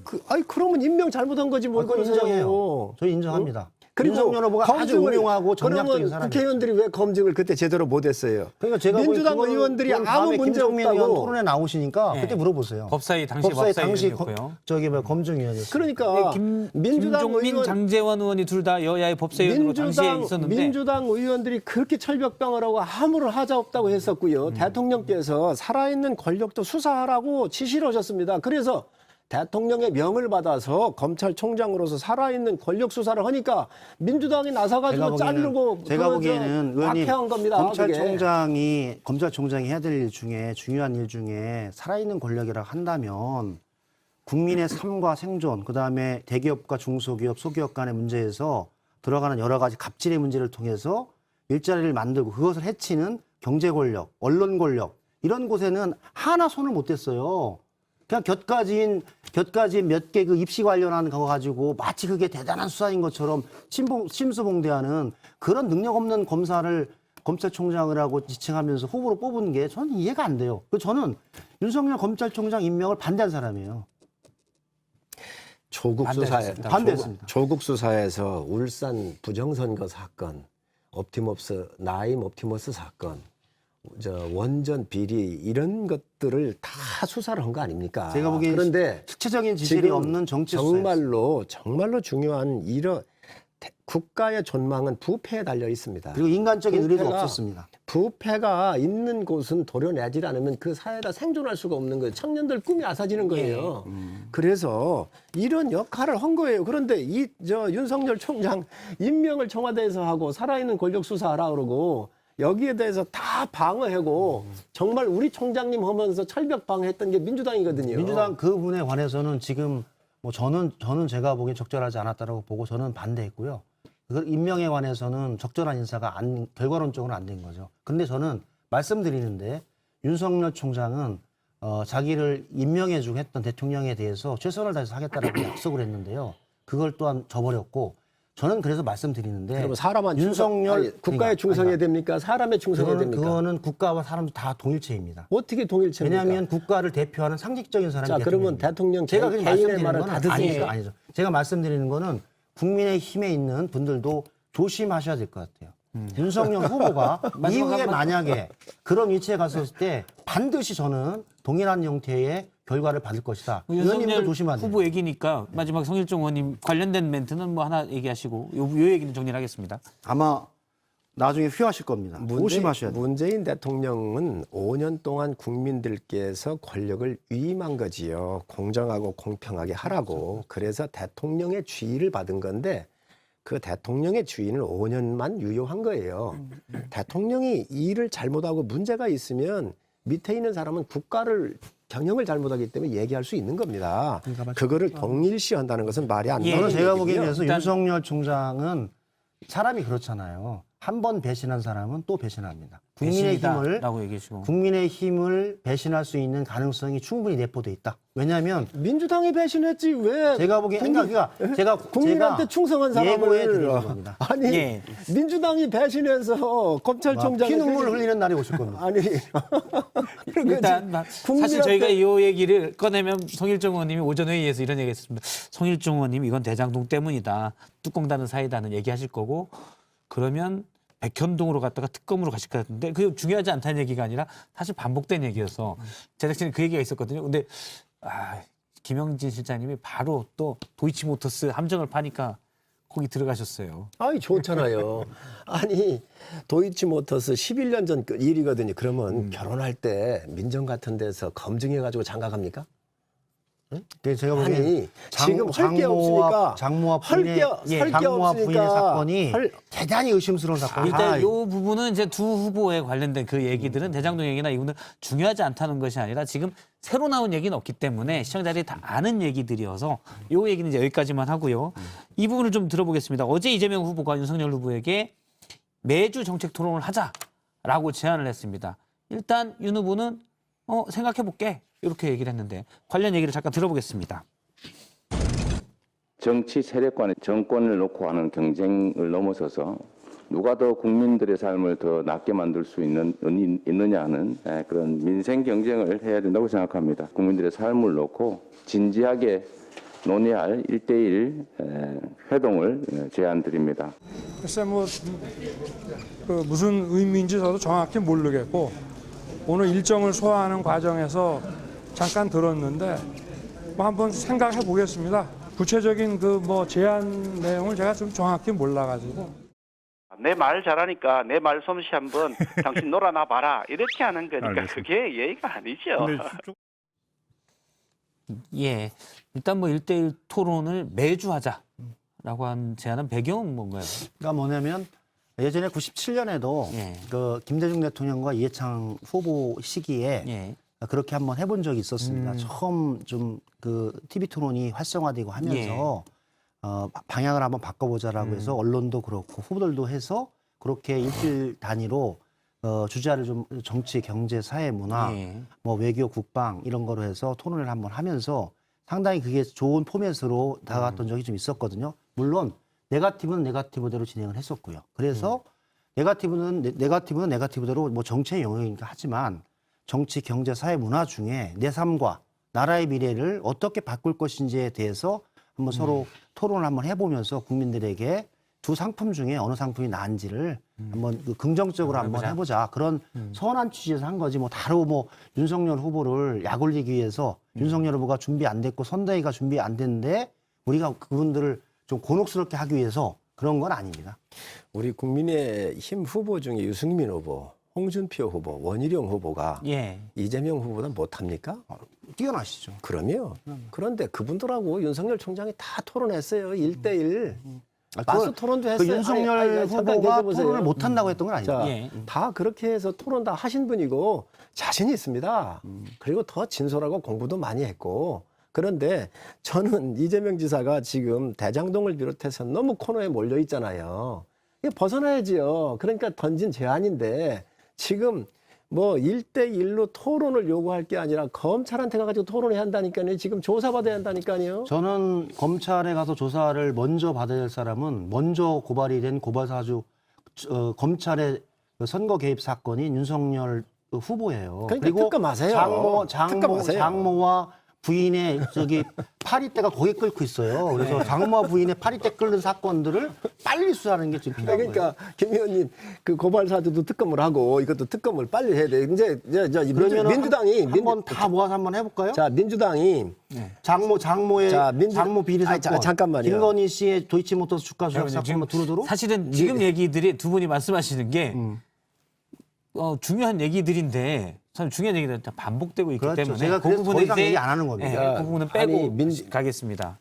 D: 그러면 임명 잘못한 거지 뭘
F: 그건
D: 그러세요.
F: 인정해요. 저희 인정합니다.
D: 그리고
F: 윤석열 후보가 아주
D: 검증을-
F: 음흉하고 정략적인
D: 그러면
F: 사람이에요.
D: 국회의원들이 왜 검증을 그때 제대로 못했어요?
F: 그러니까 제가
D: 민주당
F: 보기엔
D: 의원들이
F: 그건
D: 아무
F: 다음에
D: 문제
F: 김정민 의원
D: 없다고.
F: 토론에 나오시니까
A: 예.
F: 그때 물어보세요.
A: 법사위 당시 법사위원이었고요.
F: 저기 뭐 검증위원이었어요.
D: 그러니까 민주당
A: 김종민,
D: 의원
A: 장제원 의원이 둘 다 여야의 법사위원으로 당시에 있었는데
D: 민주당 의원들이 그렇게 철벽방을 하고 아무런 하자 없다고 했었고요. 대통령께서 살아있는 권력도 수사하라고 지시를 하셨습니다. 그래서 대통령의 명을 받아서 검찰총장으로서 살아있는 권력 수사를 하니까 민주당이 나서가지고 자르고
F: 제가 보기에는 의원님
D: 박해한 겁니다.
F: 검찰총장이 해야 될 일 중에 중요한 일 중에 살아있는 권력이라 한다면 국민의 삶과 생존, 그다음에 대기업과 중소기업, 소기업 간의 문제에서 들어가는 여러 가지 갑질의 문제를 통해서 일자리를 만들고 그것을 해치는 경제 권력, 언론 권력 이런 곳에는 하나 손을 못 댔어요. 그냥 곁가지인 몇 개 그 입시 관련한 거 가지고 마치 그게 대단한 수사인 것처럼 심수봉대하는 그런 능력 없는 검사를 검찰총장을 하고 지칭하면서 후보로 뽑은 게 저는 이해가 안 돼요. 저는 윤석열 검찰총장 임명을 반대한 사람이에요.
D: 조국 수사에
F: 반대했습니다.
D: 조국 수사에서 울산 부정선거 사건, 나임 옵티머스 사건, 원전 비리 이런 것들을 다 수사를 한 거 아닙니까?
F: 제가 보기엔
D: 그런데
F: 실체적인 지실이
D: 지금
F: 없는 정치 수사였어요.
D: 정말로 중요한 이런 국가의 존망은 부패에 달려 있습니다.
F: 그리고 인간적인 의리도
D: 부패가-
F: 없었습니다.
D: 부패가 있는 곳은 도려내지 않으면 그 사회가 생존할 수가 없는 거예요. 청년들 꿈이 아사지는 거예요. 그래서 이런 역할을 한 거예요. 그런데 윤석열 총장 임명을 청와대에서 하고 살아있는 권력 수사하라 그러고 여기에 대해서 다 방어하고 정말 우리 총장님 하면서 철벽 방어했던 게 민주당이거든요.
F: 민주당 그 부분에 관해서는 지금 뭐 저는 제가 보기엔 적절하지 않았다라고 보고 저는 반대했고요. 그 임명에 관해서는 적절한 인사가 결과론적으로 안 된 거죠. 그런데 저는 말씀드리는데 윤석열 총장은 자기를 임명해주고 했던 대통령에 대해서 최선을 다해서 하겠다라고 약속을 했는데요. 그걸 또한 저버렸고 저는 그래서 말씀드리는데
D: 그러면 사람한
F: 윤석열
D: 국가에 충성해야 됩니까? 사람에 충성해야 됩니까?
F: 그거는 국가와 사람도 다 동일체입니다.
D: 어떻게 동일체입니까?
F: 왜냐하면 국가를 대표하는 상징적인 사람이
D: 자, 그러면 대통령
F: 제가 그냥
D: 개인의
F: 말씀드리는
D: 말을
F: 건
D: 다 듣습니까?
F: 아니죠. 제가 말씀드리는 거는 국민의힘에 있는 분들도 조심하셔야 될 것 같아요. 윤석열 후보가 이후에 만약에 그런 위치에 갔었을 때 반드시 저는 동일한 형태의 결과를 받을 것이다. 의원님들
A: 윤석열
F: 조심하세요.
A: 후보 얘기니까 마지막 성일종 의원님 관련된 멘트는 뭐 하나 얘기하시고 요 얘기는 정리를 하겠습니다.
F: 아마 나중에 후회하실 겁니다. 조심하셔야 돼요.
D: 문재인 대통령은 5년 동안 국민들께서 권력을 위임한 거지요. 공정하고 공평하게 하라고. 그래서 대통령의 지위를 받은 건데 그 대통령의 지위는 5년만 유효한 거예요. 대통령이 일을 잘못하고 문제가 있으면 밑에 있는 사람은 국가를 경영을 잘못하기 때문에 얘기할 수 있는 겁니다. 그거를 동일시한다는 것은 말이 안 나오는
F: 저는 제가
D: 얘기고요.
F: 보기에는
A: 일단-
F: 윤석열 총장은 사람이 그렇잖아요. 한 번 배신한 사람은 또 배신합니다.
A: 배신이다라고 얘기하시고.
F: 국민의 힘을 배신할 수 있는 가능성이 충분히 내포돼 있다. 왜냐하면
D: 민주당이 배신했지 왜?
F: 제가 보기엔 그러니까 제가
D: 국민한테
F: 제가
D: 충성한 사람을
F: 예고해 드리는 겁니다.
D: 아니
A: 예.
D: 민주당이 배신해서 검찰총장
F: 피눈물 흘리는 날이 오실 겁니다.
D: 아니
A: 일단 사실
D: 국민한테-
A: 저희가 이 얘기를 꺼내면 성일종 의원님이 오전 회의에서 이런 얘기했습니다. 성일종 의원님 이건 대장동 때문이다. 뚜껑 닫은 사이다는 얘기하실 거고 그러면 백현동으로 갔다가 특검으로 가실 것 같은데 그게 중요하지 않다는 얘기가 아니라 사실 반복된 얘기여서 제작진은 그 얘기가 있었거든요. 근데 김영진 실장님이 바로 또 도이치모터스 함정을 파니까 거기 들어가셨어요.
D: 아이 좋잖아요. 아니 도이치모터스 11년 전 일이거든요. 그러면 결혼할 때 민정 같은 데서 검증해가지고 장가갑니까?
F: 네, 제가 보기엔
D: 아니 지금 할 게 없으니까
F: 장모와
D: 할게
F: 부인의 사건이 대단히 의심스러운 사건이다.
A: 일단 이 부분은 이제 두 후보에 관련된 그 얘기들은 대장동 얘기나 이거는 중요하지 않다는 것이 아니라 지금 새로 나온 얘기는 없기 때문에 시청자들이 다 아는 얘기들이어서 이 얘기는 이제 여기까지만 하고요. 이 부분을 좀 들어보겠습니다. 어제 이재명 후보가 윤석열 후보에게 매주 정책 토론을 하자라고 제안을 했습니다. 일단 윤 후보는 생각해볼게 이렇게 얘기를 했는데 관련 얘기를 잠깐 들어보겠습니다.
I: 정치 세력간의 정권을 놓고 하는 경쟁을 넘어서서 누가 더 국민들의 삶을 더 낫게 만들 수 있느냐 하는 그런 민생 경쟁을 해야 된다고 생각합니다. 국민들의 삶을 놓고 진지하게 논의할 1대1 회동을 제안드립니다.
J: 글쎄 무슨 의미인지 저도 정확히 모르겠고 오늘 일정을 소화하는 과정에서 잠깐 들었는데 한번 생각해 보겠습니다. 구체적인 제안 내용을 제가 좀 정확히 몰라가지고.
K: 내 말 잘하니까 내 말 솜씨 한번 당신 놀아나 봐라 이렇게 하는 거니까 그게 예의가 아니죠.
A: 예, 일단 1대1 토론을 매주 하자라고 한 제안은 배경은 뭔가요?
F: 그러니까 뭐냐면 예전에 97년에도 그 김대중 대통령과 이해창 후보 시기에 그렇게 한번 해본 적이 있었습니다. 처음 좀 그 TV 토론이 활성화되고 하면서 방향을 한번 바꿔보자라고 해서 언론도 그렇고 후보들도 해서 그렇게 일주일 단위로 주제를 좀 정치, 경제, 사회, 문화, 외교, 국방 이런 거로 해서 토론을 한번 하면서 상당히 그게 좋은 포맷으로 다가갔던 적이 좀 있었거든요. 물론 네거티브는 네거티브대로 진행을 했었고요. 그래서 네거티브는 네거티브대로 정치의 영역이니까 하지만 정치, 경제, 사회, 문화 중에 내 삶과 나라의 미래를 어떻게 바꿀 것인지에 대해서 한번 서로 토론을 한번 해보면서 국민들에게 두 상품 중에 어느 상품이 나은지를 한번 긍정적으로 한번 해보자. 그런 선한 취지에서 한 거지. 다르고 윤석열 후보를 약올리기 위해서 윤석열 후보가 준비 안 됐고 선대위가 준비 안 됐는데 우리가 그분들을 좀 곤혹스럽게 하기 위해서 그런 건 아닙니다.
D: 우리 국민의힘 후보 중에 유승민 후보, 홍준표 후보, 원희룡 후보가 이재명 후보보다 못합니까?
F: 뛰어나시죠.
D: 그런데 그분들하고 윤석열 총장이 다 토론했어요. 1대1. 맞서 토론도 했어요.
F: 윤석열 후보가 토론을 못한다고 했던 건 아니죠.
D: 다 그렇게 해서 토론 다 하신 분이고 자신이 있습니다. 그리고 더 진솔하고 공부도 많이 했고. 그런데 저는 이재명 지사가 지금 대장동을 비롯해서 너무 코너에 몰려 있잖아요. 이거 벗어나야지요. 그러니까 던진 제안인데 지금 1대1로 토론을 요구할 게 아니라 검찰한테 가가지고 토론해야 한다니까요. 지금 조사받아야 한다니까요.
F: 저는 검찰에 가서 조사를 먼저 받아야 할 사람은 먼저 고발이 된 고발사주 검찰의 선거 개입 사건인 윤석열 후보예요.
D: 그러니까
F: 그리고
D: 특검하세요.
F: 장모와 부인의 파리떼가 거기 끓고 있어요. 그래서 장모와 부인의 파리떼 끓는 사건들을 빨리 수사하는 게 지금 필요한 거예요.
D: 그러니까 김 의원님 그 고발 사주도 특검을 하고 이것도 특검을 빨리 해야 돼. 이제 민주당이
F: 한번 다 모아서 한번 해볼까요?
D: 자 민주당이
F: 장모 비리 사건,
D: 잠깐만요.
F: 김건희 씨의 도이치모터스 주가 조작 사건 두루두루.
A: 사실은 지금 얘기들이 두 분이 말씀하시는 게 중요한 얘기들인데 참 중요한 얘기들은 반복되고 있기 때문에
F: 제가
A: 그 부분은
F: 이상 얘기 안 하는 겁니다.
A: 그 부분은 빼고 가겠습니다.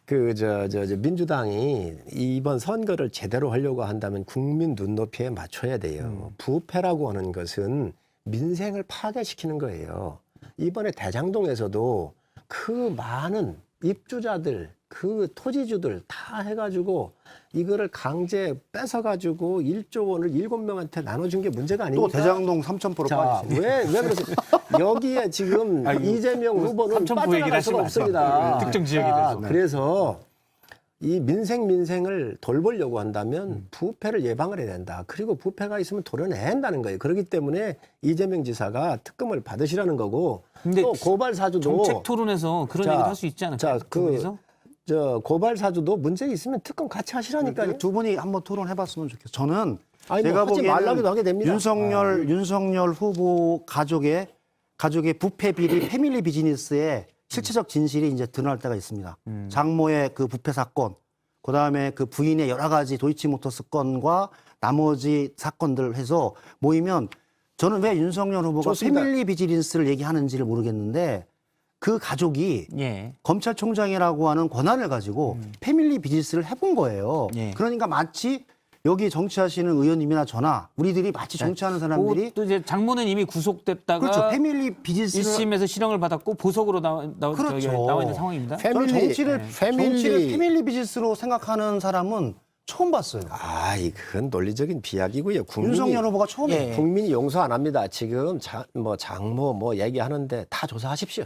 D: 민주당이 이번 선거를 제대로 하려고 한다면 국민 눈높이에 맞춰야 돼요. 부패라고 하는 것은 민생을 파괴시키는 거예요. 이번에 대장동에서도 그 많은 입주자들, 그 토지주들 다 해가지고 이거를 강제 뺏어가지고 1조 원을 7명한테 나눠준 게 문제가 아닙니까?
F: 또 대장동 3,000% 빠지시네.
D: 왜 그러세요? 여기에 지금 이재명 후보는 빠져나갈 수가 없습니다.
A: 특정 지역에 대해서.
D: 그래서 이 민생을 돌보려고 한다면 부패를 예방을 해야 된다. 그리고 부패가 있으면 도려내야 한다는 거예요. 그렇기 때문에 이재명 지사가 특검을 받으시라는 거고 또 고발 사주도
A: 정책 토론에서 그런 얘기를 할 수 있지 않을까요?
D: 고발 사주도 문제 있으면 특검 같이 하시라니까요.
F: 두 분이 한번 토론해봤으면 좋겠어요. 저는
D: 아니,
F: 제가
D: 뭐 하지
F: 보기에는
D: 말라기도 하게 됩니다.
F: 윤석열 후보 가족의 부패 비리 패밀리 비즈니스의 실체적 진실이 이제 드러날 때가 있습니다. 장모의 그 부패 사건, 그다음에 그 부인의 여러 가지 도이치모터스 건과 나머지 사건들 해서 모이면 저는 왜 윤석열 후보가
D: 좋습니다.
F: 패밀리 비즈니스를 얘기하는지를 모르겠는데 그 가족이
A: 예.
F: 검찰총장이라고 하는 권한을 가지고 패밀리 비즈니스를 해본 거예요.
A: 예.
F: 그러니까 마치 여기 정치하시는 의원님이나 저나 우리들이 마치 정치하는 사람들이
A: 또 이제 장모는 이미 구속됐다가
F: 그렇죠. 패밀리 비즈니스를
A: 1심에서 실형을 받았고 보석으로
F: 그렇죠.
A: 나와 있는 상황입니다.
F: 저는 정치를 패밀리 비즈니스로 생각하는 사람은 처음 봤어요.
D: 그건 논리적인 비약이고요.
F: 윤석열 후보가 처음이에요.
D: 국민이 용서 안 합니다. 지금 장모 뭐 얘기하는데 다 조사하십시오.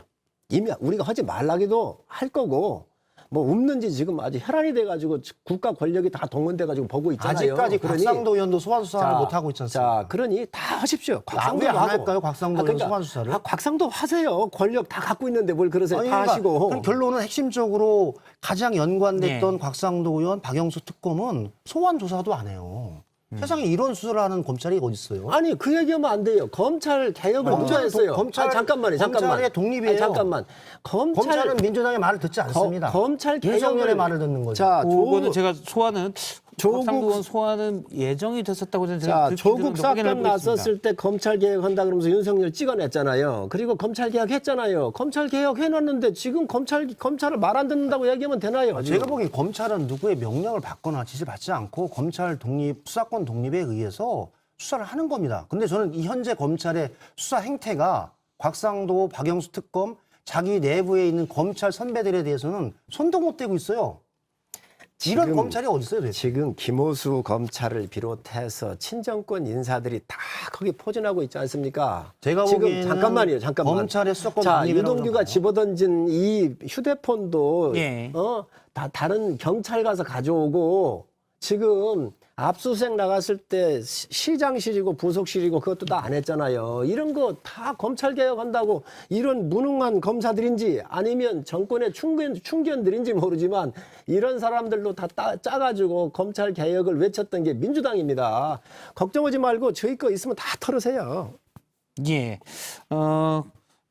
D: 이미 우리가 하지 말라기도 할 거고 뭐 없는지 지금 아직 혈안이 돼가지고 국가 권력이 다 동원돼가지고 보고 있잖아요.
F: 아직까지 곽상도 의원도 소환 수사를 못 하고 있지 않습니까?
D: 자, 그러니 다 하십시오.
F: 곽상도 안 할까요? 곽상도 의원 소환 수사를?
D: 곽상도 하세요. 권력 다 갖고 있는데 뭘 그러세요? 다 하시고.
F: 그럼 결론은 핵심적으로 가장 연관됐던 곽상도 의원, 박영수 특검은 소환 조사도 안 해요. 세상에 이런 수사를 하는 검찰이 어디 있어요?
D: 아니 그 얘기하면 안 돼요. 검찰 개혁을 누가 했어요? 잠깐만요.
F: 검찰의 독립이에요.
D: 잠깐만.
F: 검찰은 민주당의 말을 듣지 않습니다.
D: 검찰
F: 윤석열의 말을 듣는 거죠.
D: 자,
A: 그거는 제가 곽상도 의원 소환은 예정이 됐었다고 저는
D: 자, 조국 사건 났었을 때 검찰 개혁한다 그러면서 윤석열 찍어냈잖아요. 그리고 검찰 개혁했잖아요. 검찰 개혁해놨는데 지금 검찰을 말 안 듣는다고 얘기하면 되나요?
F: 제가 보기엔 검찰은 누구의 명령을 받거나 지시를 받지 않고 검찰 독립, 수사권 독립에 의해서 수사를 하는 겁니다. 근데 저는 이 현재 검찰의 수사 행태가 곽상도, 박영수 특검, 자기 내부에 있는 검찰 선배들에 대해서는 손도 못 대고 있어요. 이런 검찰이 어디 있어요? 도대체?
D: 지금 김호수 검찰을 비롯해서 친정권 인사들이 다 거기 포진하고 있지 않습니까?
F: 제가
D: 지금
F: 보기에는
D: 잠깐만.
F: 검찰의 수사권
D: 자,
F: 독립이라고
D: 유동규가 집어던진 이 휴대폰도
A: 예.
D: 다 다른 경찰 가서 가져오고 지금 압수수색 나갔을 때 시장실이고 부속실이고 그것도 다 안 했잖아요. 이런 거 다 검찰 개혁한다고 이런 무능한 검사들인지 아니면 정권의 충견들인지 모르지만 이런 사람들로 다 짜가지고 검찰 개혁을 외쳤던 게 민주당입니다. 걱정하지 말고 저희 거 있으면 다 털으세요.
A: 예.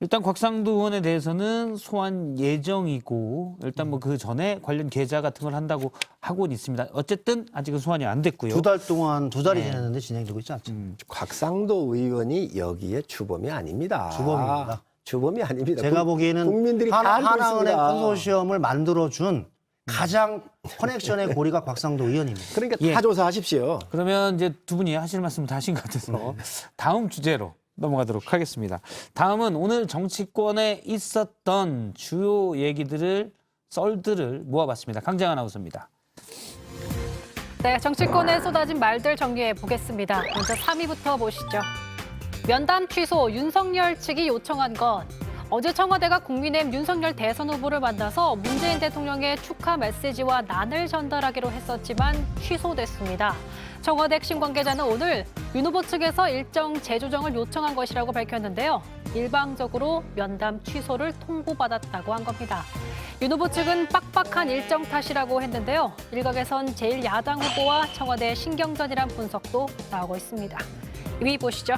A: 일단 곽상도 의원에 대해서는 소환 예정이고 일단 뭐 그 전에 관련 계좌 같은 걸 한다고 하고는 있습니다. 어쨌든 아직은 소환이 안 됐고요.
F: 두 달 동안 2달이 지났는데 진행되고 있지 않죠.
D: 곽상도 의원이 여기에 주범이 아닙니다.
F: 주범입니다.
D: 주범이 아닙니다.
F: 제가 보기에는
D: 국민들이 다 알고
F: 하나은행
D: 있습니다.
F: 컨소시엄을 만들어준 가장 커넥션의 고리가 곽상도 의원입니다.
D: 그러니까
A: 예.
D: 다 조사하십시오.
A: 그러면 이제 두 분이 하실 말씀 다 하신 것 같아서 다음 주제로 넘어가도록 하겠습니다. 다음은 오늘 정치권에 있었던 주요 얘기들을 썰들을 모아봤습니다. 강재한 아나운서입니다.
C: 네, 정치권에 쏟아진 말들 정리해 보겠습니다. 먼저 3위부터 보시죠. 면담 취소 윤석열 측이 요청한 것. 어제 청와대가 국민의힘 윤석열 대선 후보를 만나서 문재인 대통령의 축하 메시지와 난을 전달하기로 했었지만 취소됐습니다. 청와대 핵심 관계자는 오늘 윤 후보 측에서 일정 재조정을 요청한 것이라고 밝혔는데요. 일방적으로 면담 취소를 통보받았다고 한 겁니다. 윤 후보 측은 빡빡한 일정 탓이라고 했는데요. 일각에선 제1야당 후보와 청와대의 신경전이란 분석도 나오고 있습니다. 2위 보시죠.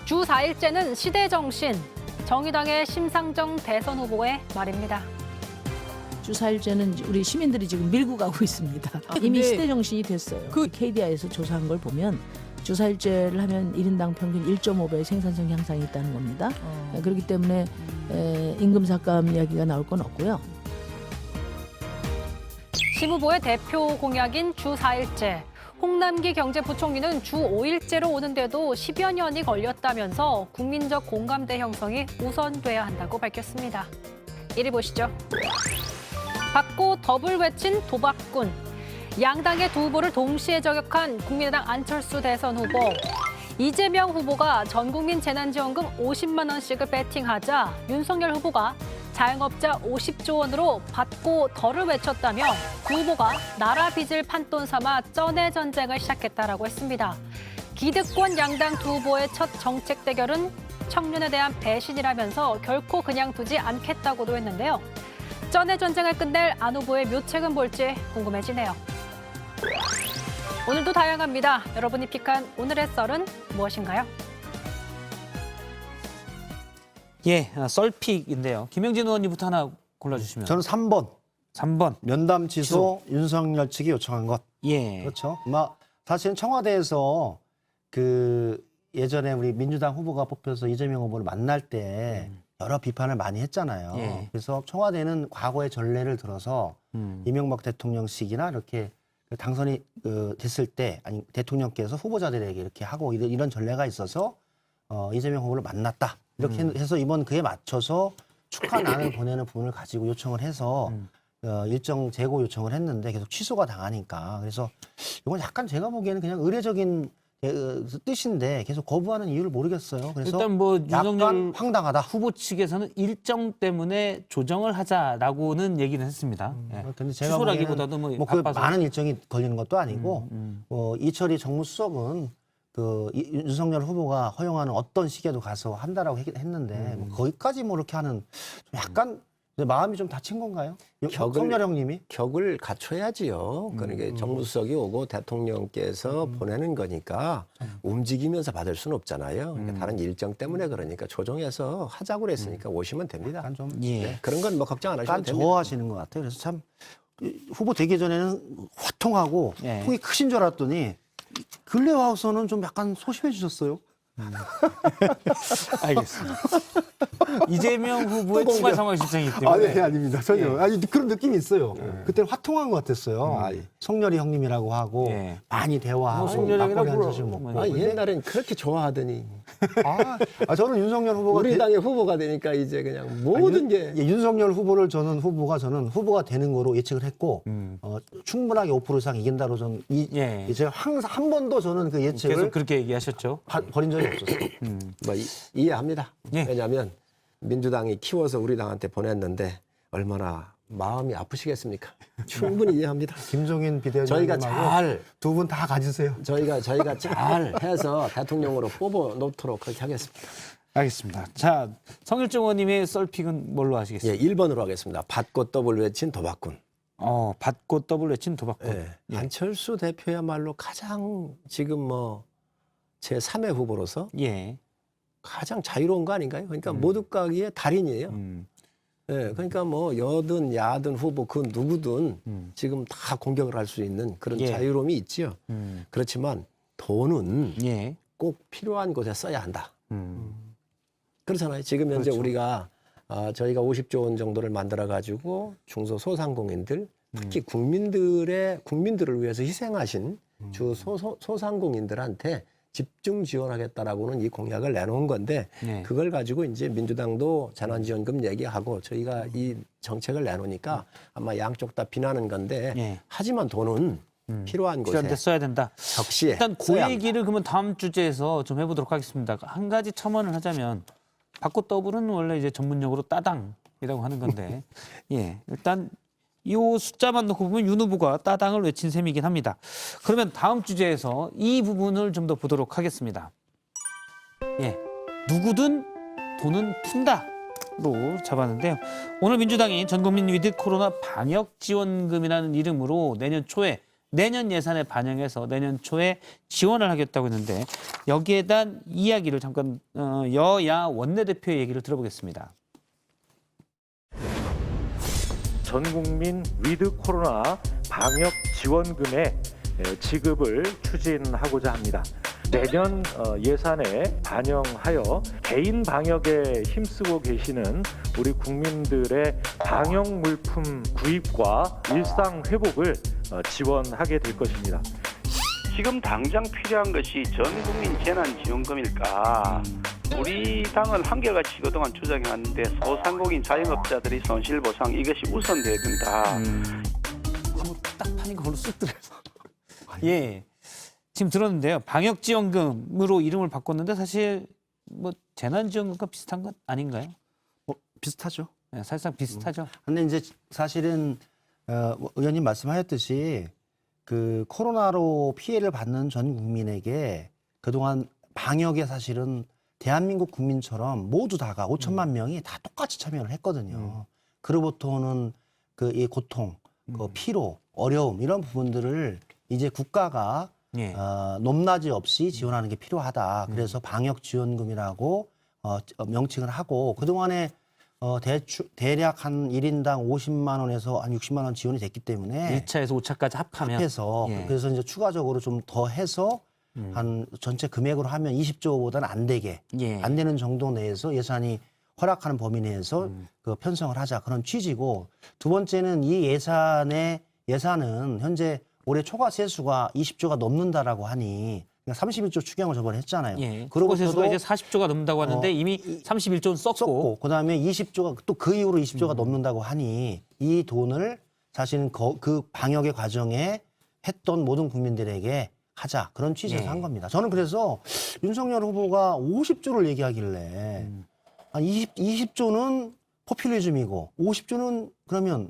C: 주 4일째는 시대정신, 정의당의 심상정 대선 후보의 말입니다.
L: 주 4일째는 우리 시민들이 지금 밀고 가고 있습니다. 이미 시대 정신이 됐어요. 그 KDI에서 조사한 걸 보면 주 4일째를 하면 1인당 평균 1.5배의 생산성 향상이 있다는 겁니다. 그렇기 때문에 임금 삭감 이야기가 나올 건 없고요.
C: 심 후보의 대표 공약인 주 4일째. 홍남기 경제부총리는 주 5일째로 오는데도 10여 년이 걸렸다면서 국민적 공감대 형성이 우선돼야 한다고 밝혔습니다. 1위 보시죠. 받고 더블 외친 도박꾼. 양당의 두 후보를 동시에 저격한 국민의당 안철수 대선 후보. 이재명 후보가 전국민 재난지원금 50만 원씩을 배팅하자 윤석열 후보가 자영업자 50조 원으로 받고 덜을 외쳤다며 두 후보가 나라 빚을 판돈 삼아 쩐의 전쟁을 시작했다라고 했습니다. 기득권 양당 두 후보의 첫 정책 대결은 청년에 대한 배신이라면서 결코 그냥 두지 않겠다고도 했는데요. 쩐의 전쟁을 끝낼 안 후보의 묘책은 볼지 궁금해지네요. 오늘도 다양합니다. 여러분이 픽한 오늘의 썰은 무엇인가요?
A: 예, 썰픽인데요. 김영진 의원님부터 하나 골라주시면.
F: 저는 3번.
A: 3번.
F: 면담 취소 윤석열 측이 요청한 것.
A: 예.
F: 그렇죠. 사실은 청와대에서 그 예전에 우리 민주당 후보가 뽑혀서 이재명 후보를 만날 때 여러 비판을 많이 했잖아요.
A: 예.
F: 그래서 청와대는 과거의 전례를 들어서 이명박 대통령식이나 이렇게 당선이 됐을 때 아니 대통령께서 후보자들에게 이렇게 하고 이런 전례가 있어서 이재명 후보를 만났다. 이렇게 해서 이번 그에 맞춰서 축하난을 보내는 부분을 가지고 요청을 해서 일정 재고 요청을 했는데 계속 취소가 당하니까 그래서 이건 약간 제가 보기에는 그냥 의례적인 뜻인데 계속 거부하는 이유를 모르겠어요. 그래서
A: 일단 뭐 윤석열
F: 약간 황당하다.
A: 후보 측에서는 일정 때문에 조정을 하자라고는 얘기는 했습니다. 예.
F: 근데 제가
A: 취소라기보다도
F: 그
A: 바빠서.
F: 많은 일정이 걸리는 것도 아니고 이철이 정무수석은 윤석열 후보가 허용하는 어떤 시기에도 가서 한다라고 했는데 거기까지 뭐 이렇게 하는 좀 약간 마음이 좀 다친 건가요? 성렬 형님이?
D: 격을 갖춰야지요. 그러니까 정무수석이 오고 대통령께서 보내는 거니까 움직이면서 받을 수는 없잖아요. 그러니까 다른 일정 때문에 그러니까 조정해서 하자고 그랬으니까 오시면 됩니다.
F: 좀
D: 네, 그런 건 뭐 걱정 안 하셔도
F: 약간
D: 됩니다.
F: 좋아하시는 것 같아요. 그래서 참 후보 되기 전에는 화통하고
A: 예.
F: 통이 크신 줄 알았더니 근래 와서는 좀 약간 소심해지셨어요.
A: 알겠습니다. 이재명 후보의 추가 상황실장이기 때문에.
F: 아닙니다. 전혀. 아니, 그런 느낌이 있어요. 그때는 화통한 것 같았어요. 성렬이 형님이라고 하고
A: 예.
F: 많이 대화하고
A: 성렬이 형이라고
F: 막걸리 한
A: 불러.
F: 잔씩 먹고.
D: 옛날엔 그렇게 좋아하더니
F: 저는 윤석열 후보가
D: 우리 당의 후보가 되니까 이제 그냥 모든 게
F: 윤석열 후보를 저는 후보가 되는 거로 예측을 했고 충분하게 5% 이상 이긴다로 저는 제가 항상 한 번도 저는 그 예측을
A: 계속 그렇게 얘기하셨죠.
F: 버린 적이 없었어요.
D: 뭐 이해합니다.
A: 예.
D: 왜냐하면 민주당이 키워서 우리 당한테 보냈는데 얼마나 마음이 아프시겠습니까? 충분히 이해합니다.
F: 김종인
D: 저희가 잘
F: 두 분 다 가지세요.
D: 저희가 잘 해서 대통령으로 뽑아 놓도록 그렇게 하겠습니다.
A: 알겠습니다. 자, 성일정 의원님의 썰픽은 뭘로 하시겠어요?
D: 예, 1번으로 하겠습니다. 받고 더블 외친 도박꾼.
A: 받고 더블 외친 도박꾼.
D: 예. 안철수 대표야말로 가장 지금 제 3회 후보로서 가장 자유로운 거 아닌가요? 그러니까 모두가기의 달인이에요. 예, 그러니까 여든 야든 후보 그 누구든 지금 다 공격을 할 수 있는 그런 자유로움이 있지요. 그렇지만 돈은 꼭 필요한 곳에 써야 한다. 그렇잖아요. 지금 현재 우리가 저희가 50조 원 정도를 만들어 가지고 중소소상공인들 특히 국민들을 위해서 희생하신 소상공인들한테 집중 지원하겠다라고는 이 공약을 내놓은 건데 그걸 가지고 이제 민주당도 재난지원금 얘기하고 저희가 이 정책을 내놓으니까 아마 양쪽 다 비난하는 건데 하지만 돈은 필요한 곳에
A: 데 써야 된다.
D: 적시에
A: 일단 그 얘기를 그러면 다음 주제에서 좀 해보도록 하겠습니다. 한 가지 첨언을 하자면 받고 더블은 원래 이제 전문용어로 따당이라고 하는 건데 일단 이 숫자만 놓고 보면 윤 후보가 따당을 외친 셈이긴 합니다. 그러면 다음 주제에서 이 부분을 좀 더 보도록 하겠습니다. 누구든 돈은 푼다로 잡았는데요. 오늘 민주당이 전국민 위드 코로나 방역 지원금이라는 이름으로 내년 예산에 반영해서 내년 초에 지원을 하겠다고 했는데 여기에 대한 이야기를 잠깐 여야 원내대표의 얘기를 들어보겠습니다.
M: 전국민 위드 코로나 방역 지원금의 지급을 추진하고자 합니다. 내년 예산에 반영하여 개인 방역에 힘쓰고 계시는 우리 국민들의 방역 물품 구입과 일상 회복을 지원하게 될 것입니다.
K: 지금 당장 필요한 것이 전국민 재난지원금일까? 우리 당은 한결같이 그동안 주장해왔는데 소상공인 자영업자들의 손실보상 이것이 우선돼야 된다.
A: 딱 파니까 그걸로 쑥 들어서. 지금 들었는데요. 방역지원금으로 이름을 바꿨는데 사실 재난지원금과 비슷한 건 아닌가요?
F: 비슷하죠.
A: 네, 사실상 비슷하죠.
F: 근데 이제 사실은 의원님 말씀하셨듯이 그 코로나로 피해를 받는 전 국민에게 그동안 방역에 사실은 대한민국 국민처럼 모두 다가 5천만 명이 다 똑같이 참여를 했거든요. 그로부터 오는 이 고통, 그 피로, 어려움 이런 부분들을 이제 국가가
A: 예.
F: 높낮이 없이 지원하는 게 필요하다. 그래서 방역지원금이라고 명칭을 하고 그동안에 대략 한 1인당 50만 원에서 한 60만 원 지원이 됐기 때문에
A: 1차에서 5차까지 합하면
F: 합해서
A: 예.
F: 그래서 이제 추가적으로 좀 더 해서 한 전체 금액으로 하면 20조보다는 안 되게
A: 예.
F: 안 되는 정도 내에서 예산이 허락하는 범위 내에서 그 편성을 하자 그런 취지고 두 번째는 이 예산은 현재 올해 초과 세수가 20조가 넘는다라고 하니 31조 추경을 저번에 했잖아요.
A: 예. 그리고 세수가 이제 40조가 넘는다고 하는데 이미 31조는 썼고
F: 그다음에 20조가 또 그 이후로 20조가 넘는다고 하니 이 돈을 사실은 그 방역의 과정에 했던 모든 국민들에게 하자 그런 취지에서
A: 예.
F: 한 겁니다. 저는 그래서 윤석열 후보가 50조를 얘기하길래 한 20조는 포퓰리즘이고 50조는 그러면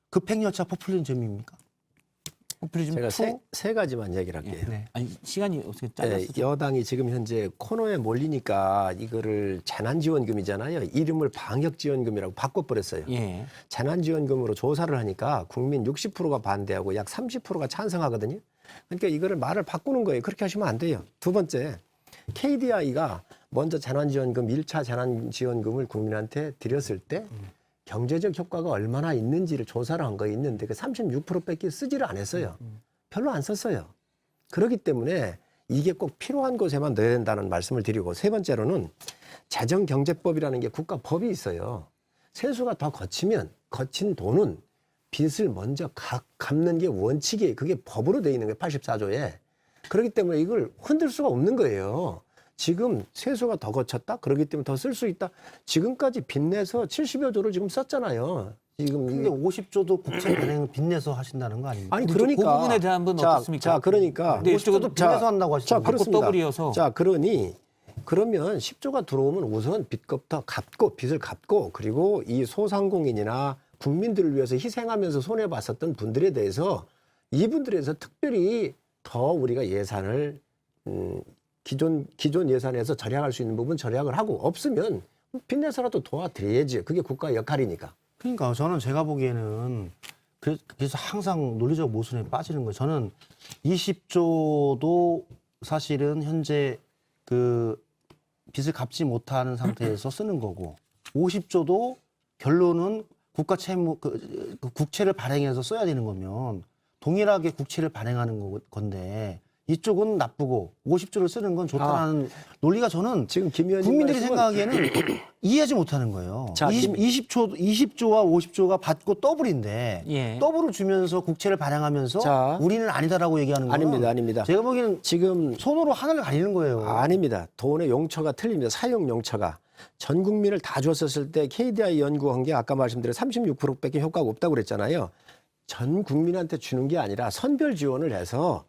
F: 급행열차 포퓰리즘입니까?
A: 포퓰리즘
D: 제가
A: 2?
D: 세 가지만 얘기를 할게요.
A: 네. 아니 시간이 어떻게
D: 네,
A: 짧았어요?
D: 여당이 지금 현재 코너에 몰리니까 이거를 재난지원금이잖아요. 이름을 방역지원금이라고 바꿔버렸어요.
A: 예.
D: 재난지원금으로 조사를 하니까 국민 60%가 반대하고 약 30%가 찬성하거든요. 그러니까 이거를 말을 바꾸는 거예요. 그렇게 하시면 안 돼요. 두 번째, KDI가 먼저 재난지원금 1차 재난지원금을 국민한테 드렸을 때 경제적 효과가 얼마나 있는지를 조사를 한 거 있는데 그 36%밖에 쓰지를 안 했어요. 별로 안 썼어요. 그렇기 때문에 이게 꼭 필요한 곳에만 넣어야 된다는 말씀을 드리고 세 번째로는 재정경제법이라는 게 국가법이 있어요. 세수가 더 거친 돈은 빚을 먼저 갚는 게 원칙이에요. 그게 법으로 돼 있는 거예요. 84조에. 그렇기 때문에 이걸 흔들 수가 없는 거예요. 지금 세수가 더 거쳤다? 그렇기 때문에 더 쓸 수 있다? 지금까지 빚내서 70여 조를 지금 썼잖아요. 지금
F: 근데 50조도 국채 발행을 빚내서 하신다는 거 아닙니까?
D: 아니 그러니까
A: 그 부분에 대한 건 어떻습니까?
D: 자, 그러니까
A: 네,
F: 50조도 빚내서 한다고 하시죠.
D: 그렇습니다.
A: 더블이어서.
D: 자, 그러면 10조가 들어오면 우선 빚부터 갚고 빚을 갚고 그리고 이 소상공인이나 국민들을 위해서 희생하면서 손해 봤었던 분들에 대해서 이분들에서 특별히 더 우리가 예산을 기존 예산에서 절약할 수 있는 부분 절약을 하고 없으면 빚내서라도 도와드려야지. 그게 국가의 역할이니까.
F: 그러니까 저는 제가 보기에는 그래서 항상 논리적 모순에 빠지는 거예요. 저는 20조도 사실은 현재 그 빚을 갚지 못하는 상태에서 쓰는 거고 50조도 결론은 국가 채무 그 국채를 발행해서 써야 되는 거면 동일하게 국채를 발행하는 건데 이쪽은 나쁘고 50조를 쓰는 건 좋다는 논리가 저는
D: 지금 김 의원님
F: 국민들이
D: 말씀은
F: 생각하기에는 이해하지 못하는 거예요.
D: 자,
F: 20조와 50조가 받고 더블인데
A: 예.
F: 더블을 주면서 국채를 발행하면서
D: 자,
F: 우리는 아니다라고 얘기하는 거는
D: 아닙니다.
F: 제가 보기에는
D: 지금
F: 손으로 하늘을 가리는 거예요.
D: 아닙니다. 돈의 용처가 틀립니다. 사용 용처가. 전 국민을 다 줬었을 때 KDI 연구한 게 아까 말씀드린 36%밖에 효과가 없다고 그랬잖아요. 전 국민한테 주는 게 아니라 선별 지원을 해서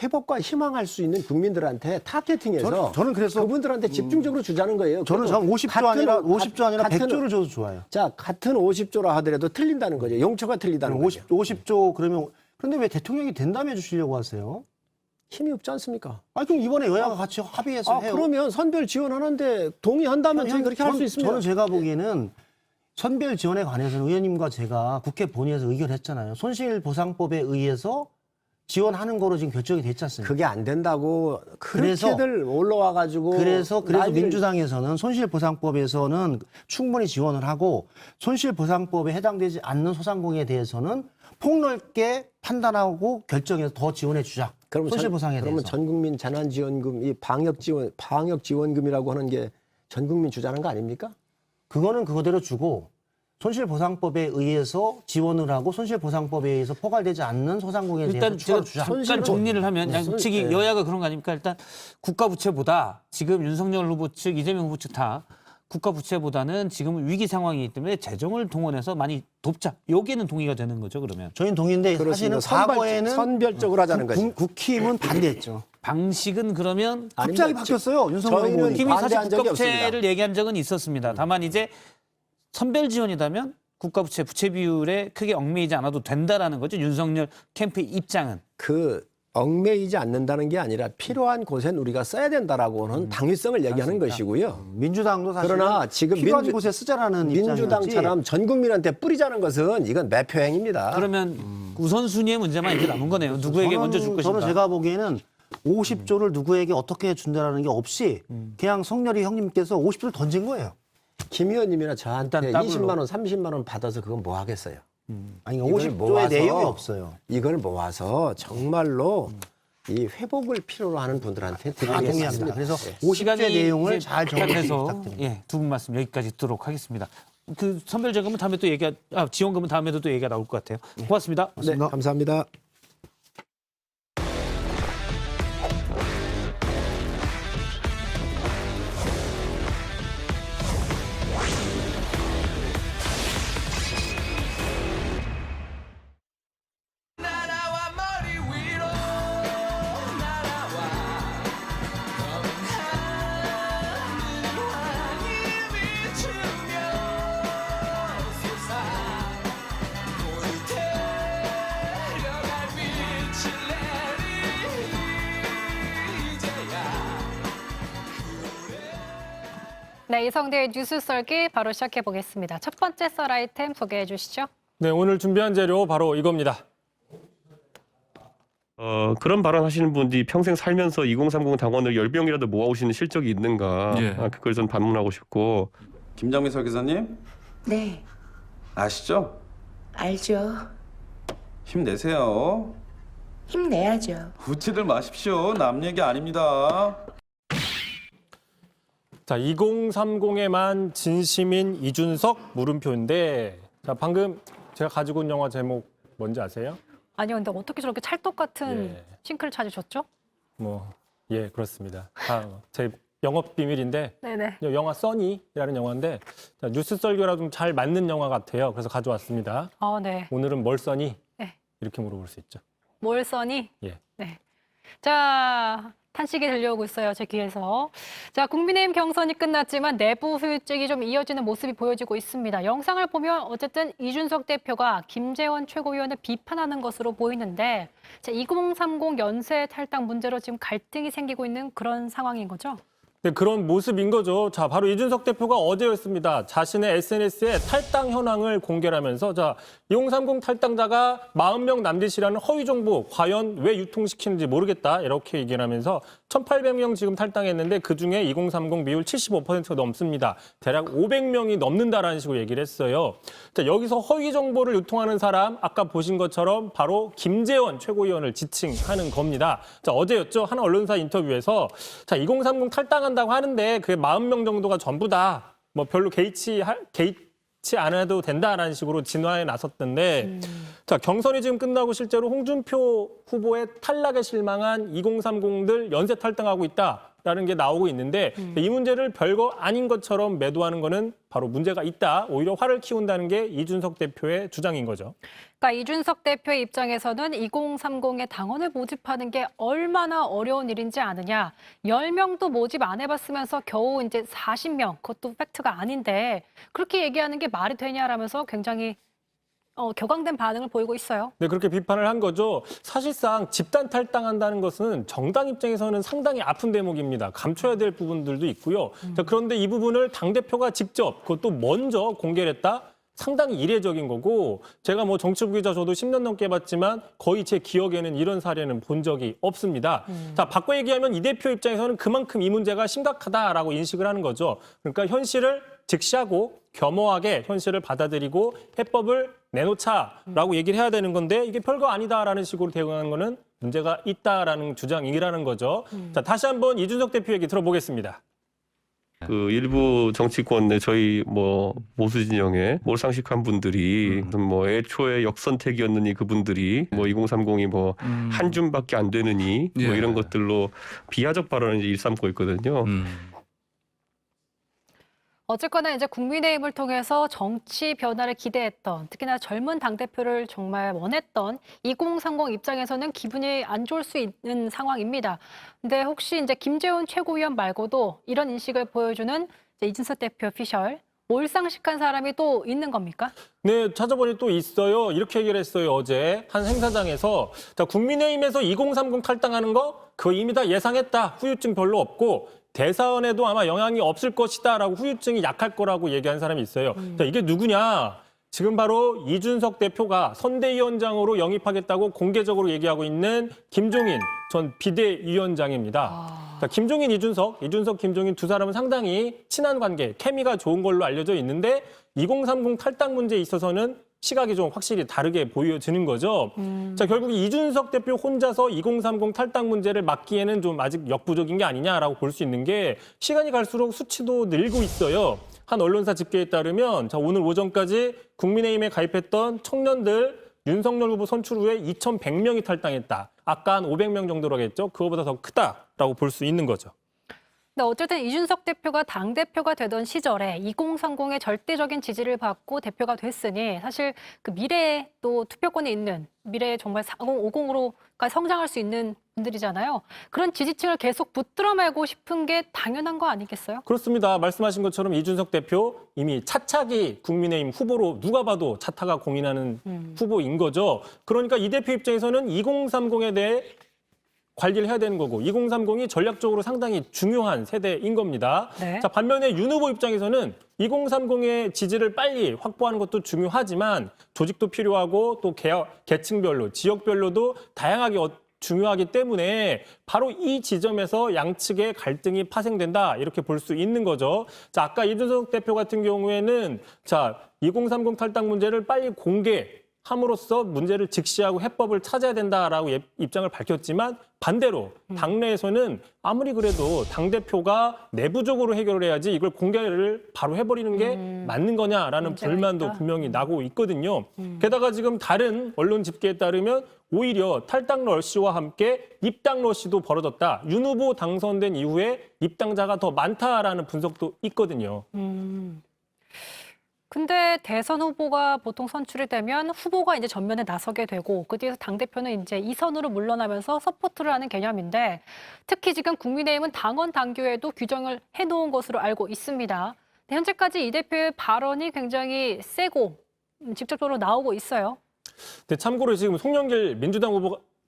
D: 회복과 희망할 수 있는 국민들한테 타겟팅해서
F: 저는 그래서
D: 그분들한테 집중적으로 주자는 거예요.
F: 저는 50조 아니라 100조를 줘도 좋아요.
D: 자, 같은 50조라 하더라도 틀린다는 거죠. 용처가 틀리다는 거죠.
F: 50조 그러면 그런데 왜 대통령이 된다며 주시려고 하세요?
D: 힘이 없지 않습니까?
F: 아니 그럼 이번에 여야가 같이 합의해서 해요.
D: 그러면 선별 지원하는데 동의한다면 저희 그렇게 할 수 있습니다.
F: 저는 제가 보기에는 선별 지원에 관해서는 의원님과 제가 국회 본회의에서 의결했잖아요. 손실보상법에 의해서 지원하는 거로 지금 결정이 됐지 않습니까?
D: 그게 안 된다고 그렇게들 올라와가지고
F: 그래서 민주당에서는 손실보상법에서는 충분히 지원을 하고 손실보상법에 해당되지 않는 소상공인에 대해서는 폭넓게 판단하고 결정해서 더 지원해 주자.
D: 그러면
F: 손실보상에 대해서.
D: 그러면 전국민 재난지원금 이 방역지원금이라고 하는 게 전국민 주자는 거 아닙니까?
F: 그거는 그거대로 주고 손실보상법에 의해서 지원을 하고 손실보상법에 의해서 포괄되지 않는 소상공인에 대해서
A: 일단
F: 추가로
A: 제가
F: 주자.
A: 잠깐 정리를 하면 양측이 여야가 그런 거 아닙니까? 일단 국가부채보다 지금 윤석열 후보 측, 이재명 후보 측 다 국가부채보다는 지금 위기 상황이기 때문에 재정을 동원해서 많이 돕자. 여기에는 동의가 되는 거죠, 그러면?
F: 저희는 동의인데 사실은 과거에는
D: 선별적으로 하자는 거죠.
F: 국힘은 반대했죠.
A: 방식은 그러면
F: 갑자기 바뀌었어요. 윤석열 후보.
A: 국힘이 사실
D: 반대한 적이
A: 국가부채를 얘기한 적은 있었습니다. 다만 이제 선별 지원이라면 국가부채 부채 비율에 크게 얽매이지 않아도 된다라는 거죠. 윤석열 캠프의 입장은.
D: 그 얽매이지 않는다는 게 아니라 필요한 곳엔 우리가 써야 된다라고는 당위성을 얘기하는 것이고요.
F: 민주당도 사실
D: 그러나 지금
F: 필요한 곳에 쓰자라는
D: 민주당처럼 전 국민한테 뿌리자는 것은 이건 매표행입니다.
A: 그러면 우선순위의 문제만 이제 남은 거네요. 누구에게 먼저 줄 것인가.
F: 저는 제가 보기에는 50조를 누구에게 어떻게 준다라는 게 없이 그냥 성렬이 형님께서 50조를 던진 거예요.
D: 김 의원님이나 저한테
A: 일단 더블로.
D: 20만 원, 30만 원 받아서 그건 뭐 하겠어요?
F: 아니
D: 이걸
F: 50조의
D: 모아서
F: 내용이 없어요.
D: 이걸 모아서 정말로 이 회복을 필요로 하는 분들한테
F: 동의합니다.
D: 드리겠습니다.
F: 그래서
D: 네.
F: 50조의 내용을 잘 정리해서
A: 해서
F: 부탁드립니다.
A: 두 분 말씀 여기까지 듣도록 하겠습니다. 그 선별제금은 다음에 또 지원금은 다음에도 또 얘기가 나올 것 같아요. 고맙습니다.
D: 네, 감사합니다.
C: 네, 이성대의 뉴스 썰기 바로 시작해 보겠습니다. 첫 번째 썰 아이템 소개해 주시죠.
B: 네, 오늘 준비한 재료 바로 이겁니다.
E: 그런 발언 하시는 분들이 평생 살면서 2030 당원을 10명이라도 모아오시는 실적이 있는가 그걸 좀 반문하고 싶고.
G: 김장미 설계사님
N: 네,
G: 아시죠?
N: 알죠.
G: 힘내세요.
N: 힘내야죠.
G: 웃지들 마십시오. 남 얘기 아닙니다.
B: 자, 2030에만 진심인 이준석 물음표인데, 자, 방금 제가 가지고 온 영화 제목 뭔지 아세요?
C: 아니요, 근데 어떻게 저렇게 찰떡 같은
B: 예.
C: 싱크를 찾으셨죠?
B: 예, 그렇습니다. 제 영업 비밀인데,
C: 네네.
B: 영화 써니라는 영화인데, 자, 뉴스 썰기랑 좀 잘 맞는 영화 같아요. 그래서 가져왔습니다.
C: 네.
B: 오늘은 뭘 써니?
C: 네.
B: 이렇게 물어볼 수 있죠.
C: 뭘 써니?
B: 예.
C: 네. 자, 탄식이 들려오고 있어요, 제 귀에서. 자, 국민의힘 경선이 끝났지만 내부 후유증이 좀 이어지는 모습이 보여지고 있습니다. 영상을 보면 어쨌든 이준석 대표가 김재원 최고위원을 비판하는 것으로 보이는데, 자, 2030 연쇄 탈당 문제로 지금 갈등이 생기고 있는 그런 상황인 거죠?
B: 네, 그런 모습인 거죠. 자, 바로 이준석 대표가 어제였습니다. 자신의 SNS에 탈당 현황을 공개를 하면서, 자, 2030 탈당자가 40명 남짓이라는 허위 정보 과연 왜 유통시키는지 모르겠다 이렇게 얘기를 하면서 1,800명 지금 탈당했는데 그중에 2030 비율 75%가 넘습니다. 대략 500명이 넘는다라는 식으로 얘기를 했어요. 자, 여기서 허위 정보를 유통하는 사람 아까 보신 것처럼 바로 김재원 최고위원을 지칭하는 겁니다. 자, 어제였죠. 한 언론사 인터뷰에서 자, 2030 탈당한다고 하는데 그게 40명 정도가 전부다. 별로 개의치 안 해도 된다라는 식으로 진화에 나섰던데 자, 경선이 지금 끝나고 실제로 홍준표 후보의 탈락에 실망한 2030들 연쇄 탈당하고 있다라는 게 나오고 있는데 이 문제를 별거 아닌 것처럼 매도하는 거는 바로 문제가 있다. 오히려 화를 키운다는 게 이준석 대표의 주장인 거죠.
C: 그러니까 이준석 대표의 입장에서는 2030의 당원을 모집하는 게 얼마나 어려운 일인지 아느냐. 10명도 모집 안 해봤으면서 겨우 이제 40명, 그것도 팩트가 아닌데 그렇게 얘기하는 게 말이 되냐라면서 굉장히 격앙된 반응을 보이고 있어요.
B: 네, 그렇게 비판을 한 거죠. 사실상 집단 탈당한다는 것은 정당 입장에서는 상당히 아픈 대목입니다. 감춰야 될 부분들도 있고요. 자, 그런데 이 부분을 당대표가 직접 그것도 먼저 공개를 했다? 상당히 이례적인 거고 제가 정치부 기자 저도 10년 넘게 해봤지만 거의 제 기억에는 이런 사례는 본 적이 없습니다. 자, 바꿔 얘기하면 이 대표 입장에서는 그만큼 이 문제가 심각하다라고 인식을 하는 거죠. 그러니까 현실을 직시하고 겸허하게 현실을 받아들이고 해법을 내놓자라고 얘기를 해야 되는 건데 이게 별거 아니다라는 식으로 대응하는 거는 문제가 있다라는 주장이라는 거죠. 자, 다시 한번 이준석 대표 얘기 들어보겠습니다.
E: 그 일부 정치권의 저희 보수 진영의 몰상식한 분들이 애초에 역선택이었느니 그분들이 2030이 한 줌밖에 안 되느니 이런 것들로 비하적 발언을 이제 일삼고 있거든요.
C: 어쨌거나 이제 국민의힘을 통해서 정치 변화를 기대했던 특히나 젊은 당대표를 정말 원했던 2030 입장에서는 기분이 안 좋을 수 있는 상황입니다. 근데 혹시 이제 김재원 최고위원 말고도 이런 인식을 보여주는 이제 이준석 대표 피셜 몰상식한 사람이 또 있는 겁니까?
B: 네, 찾아보니 또 있어요. 이렇게 얘기를 했어요. 어제 한 행사장에서. 자, 국민의힘에서 2030 탈당하는 거 그거 이미 다 예상했다. 후유증 별로 없고 대선에도 아마 영향이 없을 것이다라고 후유증이 약할 거라고 얘기한 사람이 있어요. 자, 이게 누구냐? 지금 바로 이준석 대표가 선대위원장으로 영입하겠다고 공개적으로 얘기하고 있는 김종인 전 비대위원장입니다. 자, 김종인, 이준석, 김종인 두 사람은 상당히 친한 관계, 케미가 좋은 걸로 알려져 있는데 2030 탈당 문제에 있어서는 시각이 좀 확실히 다르게 보여지는 거죠. 자, 결국 이준석 대표 혼자서 2030 탈당 문제를 막기에는 좀 아직 역부족인 게 아니냐라고 볼 수 있는 게 시간이 갈수록 수치도 늘고 있어요. 한 언론사 집계에 따르면 자, 오늘 오전까지 국민의힘에 가입했던 청년들 윤석열 후보 선출 후에 2,100명이 탈당했다. 아까 한 500명 정도라고 했죠. 그거보다 더 크다라고 볼 수 있는 거죠.
C: 근데 어쨌든 이준석 대표가 당대표가 되던 시절에 2030의 절대적인 지지를 받고 대표가 됐으니 사실 그 미래에 또 투표권이 있는 미래에 정말 4050으로까지 성장할 수 있는 분들이잖아요. 그런 지지층을 계속 붙들어 매고 싶은 게 당연한 거 아니겠어요?
B: 그렇습니다. 말씀하신 것처럼 이준석 대표 이미 차차기 국민의힘 후보로 누가 봐도 차타가 공인하는 후보인 거죠. 그러니까 이 대표 입장에서는 2030에 대해 관리를 해야 되는 거고 2030이 전략적으로 상당히 중요한 세대인 겁니다.
C: 네.
B: 자, 반면에 윤 후보 입장에서는 2030의 지지를 빨리 확보하는 것도 중요하지만 조직도 필요하고 또 계층별로, 지역별로도 다양하게 중요하기 때문에 바로 이 지점에서 양측의 갈등이 파생된다 이렇게 볼 수 있는 거죠. 자, 아까 이준석 대표 같은 경우에는 자, 2030 탈당 문제를 빨리 공개함으로써 문제를 직시하고 해법을 찾아야 된다라고 입장을 밝혔지만 반대로 당내에서는 아무리 그래도 당대표가 내부적으로 해결을 해야지 이걸 공개를 바로 해버리는 게 맞는 거냐라는 불만도
C: 있다.
B: 분명히 나고 있거든요. 게다가 지금 다른 언론 집계에 따르면 오히려 탈당 러시와 함께 입당 러시도 벌어졌다. 윤 후보 당선된 이후에 입당자가 더 많다라는 분석도 있거든요.
C: 근데 대선 후보가 보통 선출이 되면 후보가 이제 전면에 나서게 되고 그 뒤에서 당대표는 이제 이선으로 물러나면서 서포트를 하는 개념인데 특히 지금 국민의힘은 당원 당규에도 규정을 해놓은 것으로 알고 있습니다. 현재까지 이 대표의 발언이 굉장히 세고 직접적으로 나오고 있어요.
B: 근데 참고로 지금 송영길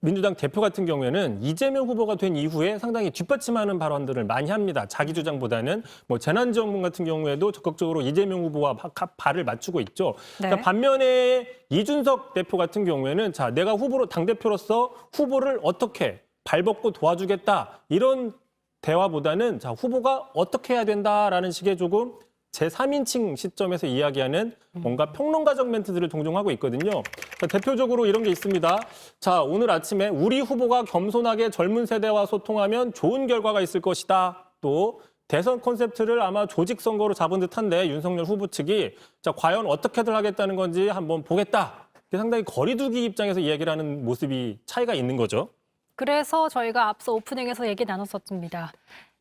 B: 민주당 대표 같은 경우에는 이재명 후보가 된 이후에 상당히 뒷받침하는 발언들을 많이 합니다. 자기 주장보다는 뭐 재난지원금 같은 경우에도 적극적으로 이재명 후보와 발을 맞추고 있죠.
C: 네.
B: 자, 반면에 이준석 대표 같은 경우에는 자, 내가 당대표로서 후보를 어떻게 발벗고 도와주겠다 이런 대화보다는 자, 후보가 어떻게 해야 된다라는 식의 조금 제3인칭 시점에서 이야기하는 뭔가 평론가적 멘트들을 종종 하고 있거든요. 자, 대표적으로 이런 게 있습니다. 자, 오늘 아침에 우리 후보가 겸손하게 젊은 세대와 소통하면 좋은 결과가 있을 것이다. 또 대선 콘셉트를 아마 조직 선거로 잡은 듯한데 윤석열 후보 측이 자, 과연 어떻게들 하겠다는 건지 한번 보겠다. 상당히 거리두기 입장에서 이야기를 하는 모습이 차이가 있는 거죠.
C: 그래서 저희가 앞서 오프닝에서 얘기 나눴었습니다.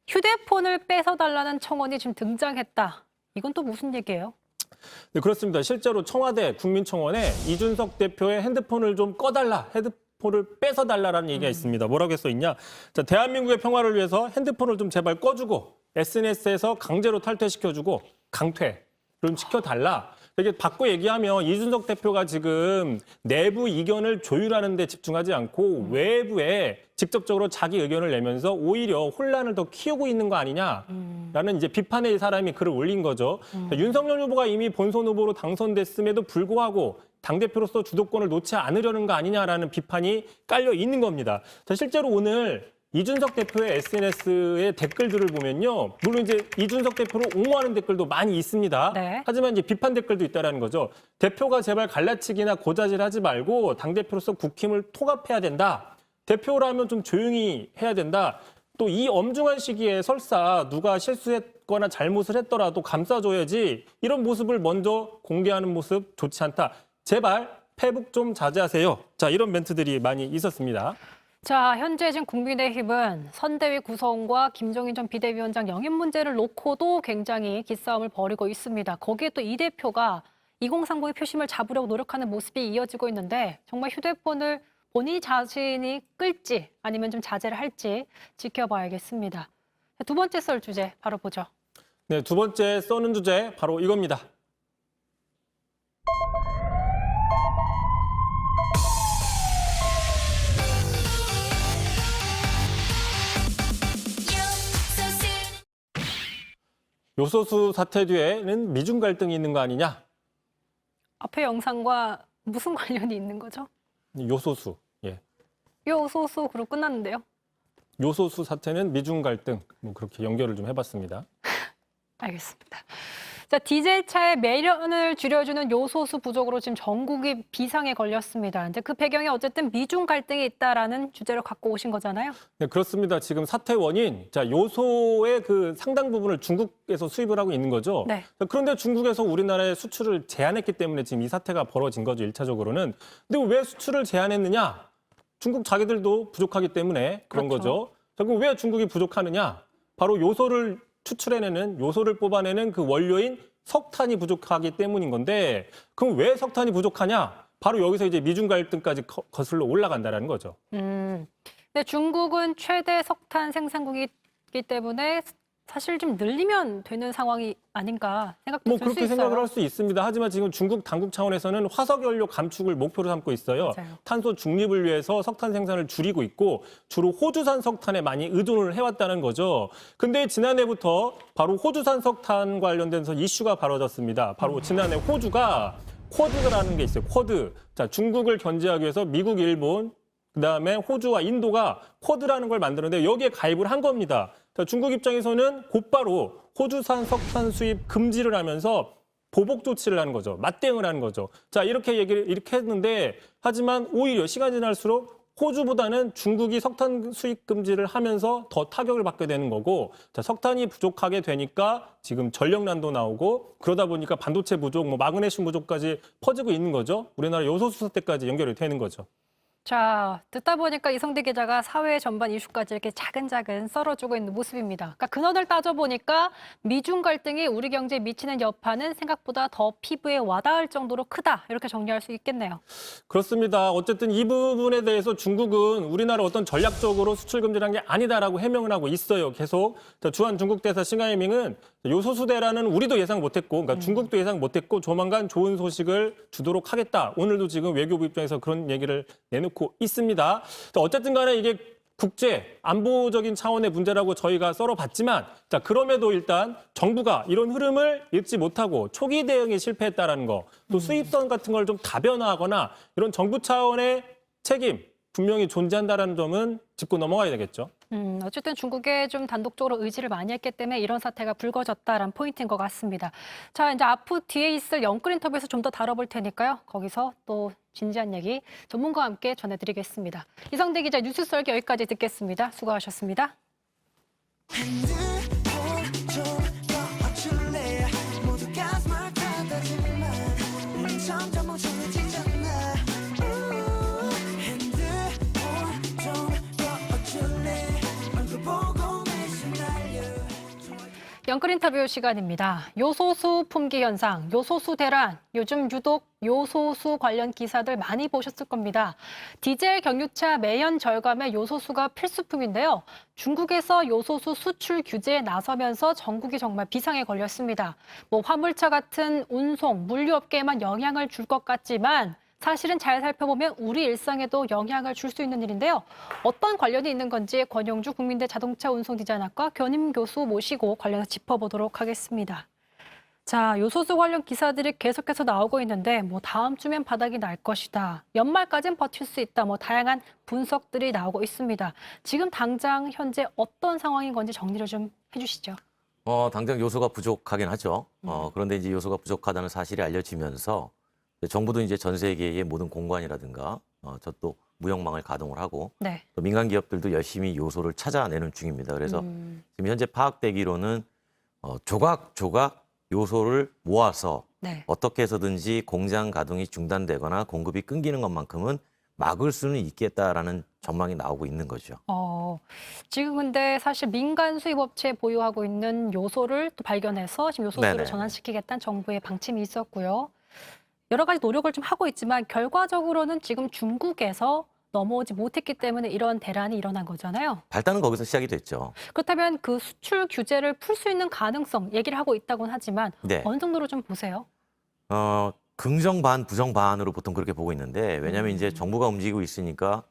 C: 휴대폰을 뺏어달라는 청원이 지금 등장했다. 이건 또 무슨 얘기예요?
B: 네, 그렇습니다. 실제로 청와대 국민청원에 이준석 대표의 핸드폰을 좀 꺼달라, 핸드폰을 뺏어달라라는 얘기가 있습니다. 뭐라고 했어 있냐? 자, 대한민국의 평화를 위해서 핸드폰을 좀 제발 꺼주고 SNS에서 강제로 탈퇴시켜주고 강퇴 좀 시켜달라. 이게 바꿔 얘기하면 이준석 대표가 지금 내부 이견을 조율하는 데 집중하지 않고 외부에 직접적으로 자기 의견을 내면서 오히려 혼란을 더 키우고 있는 거 아니냐라는 이제 비판의 사람이 글을 올린 거죠. 윤석열 후보가 이미 본선 후보로 당선됐음에도 불구하고 당대표로서 주도권을 놓지 않으려는 거 아니냐라는 비판이 깔려 있는 겁니다. 자, 실제로 오늘 이준석 대표의 SNS의 댓글들을 보면요. 물론 이제 이준석 대표를 옹호하는 댓글도 많이 있습니다.
C: 네.
B: 하지만 이제 비판 댓글도 있다라는 거죠. 대표가 제발 갈라치기나 고자질하지 말고 당대표로서 국힘을 통합해야 된다. 대표라면 좀 조용히 해야 된다. 또 이 엄중한 시기에 설사 누가 실수했거나 잘못을 했더라도 감싸줘야지 이런 모습을 먼저 공개하는 모습 좋지 않다. 제발 패북 좀 자제하세요. 자, 이런 멘트들이 많이 있었습니다.
C: 자, 현재 지금 국민의힘은 선대위 구성과 김종인 전 비대위원장 영입 문제를 놓고도 굉장히 기싸움을 벌이고 있습니다. 거기에 또 이 대표가 2030의 표심을 잡으려고 노력하는 모습이 이어지고 있는데 정말 휴대폰을 본인 자신이 끌지 아니면 좀 자제를 할지 지켜봐야겠습니다. 두 번째 썰 주제 바로 보죠.
B: 네, 두 번째 써는 주제 바로 이겁니다. 요소수 사태 뒤에는 미중 갈등이 있는 거 아니냐?
C: 앞에 영상과 무슨 관련이 있는 거죠?
B: 요소수. 예.
C: 요소수로 끝났는데요.
B: 요소수 사태는 미중 갈등. 뭐 그렇게 연결을 좀 해봤습니다.
C: 알겠습니다. 자, 디젤차의 매연을 줄여주는 요소수 부족으로 지금 전국이 비상에 걸렸습니다. 이제 그 배경에 어쨌든 미중 갈등이 있다라는 주제를 갖고 오신 거잖아요.
B: 네, 그렇습니다. 지금 사태 원인, 자, 요소의 그 상당 부분을 중국에서 수입을 하고 있는 거죠.
C: 네.
B: 자, 그런데 중국에서 우리나라의 수출을 제한했기 때문에 지금 이 사태가 벌어진 거죠, 1차적으로는. 근데 왜 수출을 제한했느냐? 중국 자기들도 부족하기 때문에 그런
C: 그렇죠.
B: 거죠. 자, 그럼 왜 중국이 부족하느냐? 바로 요소를 추출해내는, 요소를 뽑아내는 그 원료인 석탄이 부족하기 때문인 건데, 그럼 왜 석탄이 부족하냐? 바로 여기서 이제 미중 갈등까지 거슬러 올라간다라는 거죠.
C: 근데 중국은 최대 석탄 생산국이기 때문에 사실 좀 늘리면 되는 상황이 아닌가 생각도
B: 뭐
C: 들 수
B: 그렇게
C: 있어요.
B: 생각을 할 수 있습니다. 하지만 지금 중국 당국 차원에서는 화석연료 감축을 목표로 삼고 있어요.
C: 맞아요.
B: 탄소 중립을 위해서 석탄 생산을 줄이고 있고 주로 호주산 석탄에 많이 의존을 해왔다는 거죠. 근데 지난해부터 바로 호주산 석탄 관련돼서 이슈가 벌어졌습니다. 바로 지난해 호주가 쿼드라는 게 있어요. 쿼드. 자, 중국을 견제하기 위해서 미국, 일본, 그다음에 호주와 인도가 쿼드라는 걸 만드는데 여기에 가입을 한 겁니다. 자, 중국 입장에서는 곧바로 호주산 석탄 수입 금지를 하면서 보복 조치를 하는 거죠. 맞대응을 하는 거죠. 자, 이렇게 했는데 하지만 오히려 시간이 지날수록 호주보다는 중국이 석탄 수입 금지를 하면서 더 타격을 받게 되는 거고, 자, 석탄이 부족하게 되니까 지금 전력난도 나오고 그러다 보니까 반도체 부족, 뭐 마그네슘 부족까지 퍼지고 있는 거죠. 우리나라 요소수 사태까지 연결이 되는 거죠.
C: 자, 듣다 보니까 이성대 기자가 사회 전반 이슈까지 이렇게 차근차근 썰어주고 있는 모습입니다. 그러니까 근원을 따져보니까 미중 갈등이 우리 경제에 미치는 여파는 생각보다 더 피부에 와닿을 정도로 크다. 이렇게 정리할 수 있겠네요.
B: 그렇습니다. 어쨌든 이 부분에 대해서 중국은 우리나라 어떤 전략적으로 수출 금지를 한 게 아니다라고 해명을 하고 있어요. 계속. 자, 주한 중국 대사 싱하이밍은 요소수 대란은 우리도 예상 못했고, 그러니까 중국도 예상 못했고 조만간 좋은 소식을 주도록 하겠다. 오늘도 지금 외교부 입장에서 그런 얘기를 내놓고 있습니다. 어쨌든 간에 이게 국제 안보적인 차원의 문제라고 저희가 썰어봤지만, 자, 그럼에도 일단 정부가 이런 흐름을 읽지 못하고 초기 대응에 실패했다라는 거, 또 수입선 같은 걸 좀 다변화하거나 이런 정부 차원의 책임 분명히 존재한다라는 점은 짚고 넘어가야 되겠죠.
C: 어쨌든 중국에 좀 단독적으로 의지를 많이 했기 때문에 이런 사태가 불거졌다라는 포인트인 것 같습니다. 자, 이제 앞으로 뒤에 있을 영끌 인터뷰에서 좀 더 다뤄볼 테니까요. 거기서 또 진지한 얘기 전문가와 함께 전해드리겠습니다. 이성대 기자 뉴스 썰기 여기까지 듣겠습니다. 수고하셨습니다. 영끌 인터뷰 시간입니다. 요소수 품귀 현상, 요소수 대란, 요즘 유독 요소수 관련 기사들 많이 보셨을 겁니다. 디젤 경유차 매연 절감에 요소수가 필수품인데요. 중국에서 요소수 수출 규제에 나서면서 전국이 정말 비상에 걸렸습니다. 뭐 화물차 같은 운송, 물류업계에만 영향을 줄 것 같지만 사실은 잘 살펴보면 우리 일상에도 영향을 줄 수 있는 일인데요. 어떤 관련이 있는 건지 권영주 국민대 자동차 운송 디자인학과 견임 교수 모시고 관련해서 짚어보도록 하겠습니다. 자, 요소수 관련 기사들이 계속해서 나오고 있는데 뭐 다음 주면 바닥이 날 것이다. 연말까지는 버틸 수 있다. 뭐 다양한 분석들이 나오고 있습니다. 지금 당장 현재 어떤 상황인 건지 정리를 좀 해주시죠.
O: 당장 요소가 부족하긴 하죠. 그런데 이제 요소가 부족하다는 사실이 알려지면서 정부도 이제 전 세계의 모든 공관이라든가 저 또 무역망을 가동을 하고
C: 네.
O: 또 민간 기업들도 열심히 요소를 찾아내는 중입니다. 그래서 지금 현재 파악되기로는 조각조각 요소를 모아서
C: 네.
O: 어떻게 해서든지 공장 가동이 중단되거나 공급이 끊기는 것만큼은 막을 수는 있겠다라는 전망이 나오고 있는 거죠.
C: 지금 근데 사실 민간 수입업체 보유하고 있는 요소를 또 발견해서 지금 요소수를
O: 네네.
C: 전환시키겠다는 정부의 방침이 있었고요. 여러 가지 노력을 좀 하고 있지만 결과적으로는 지금 중국에서 넘어오지 못했기 때문에 이런 대란이 일어난 거잖아요.
O: 발단은 거기서 시작이 됐죠.
C: 그렇다면 그 수출 규제를 풀 수 있는 가능성 얘기를 하고 있다고는 하지만
O: 네.
C: 어느 정도로 좀 보세요?
O: 긍정 반, 부정 반으로 보통 그렇게 보고 있는데 왜냐하면 이제 정부가 움직이고 있으니까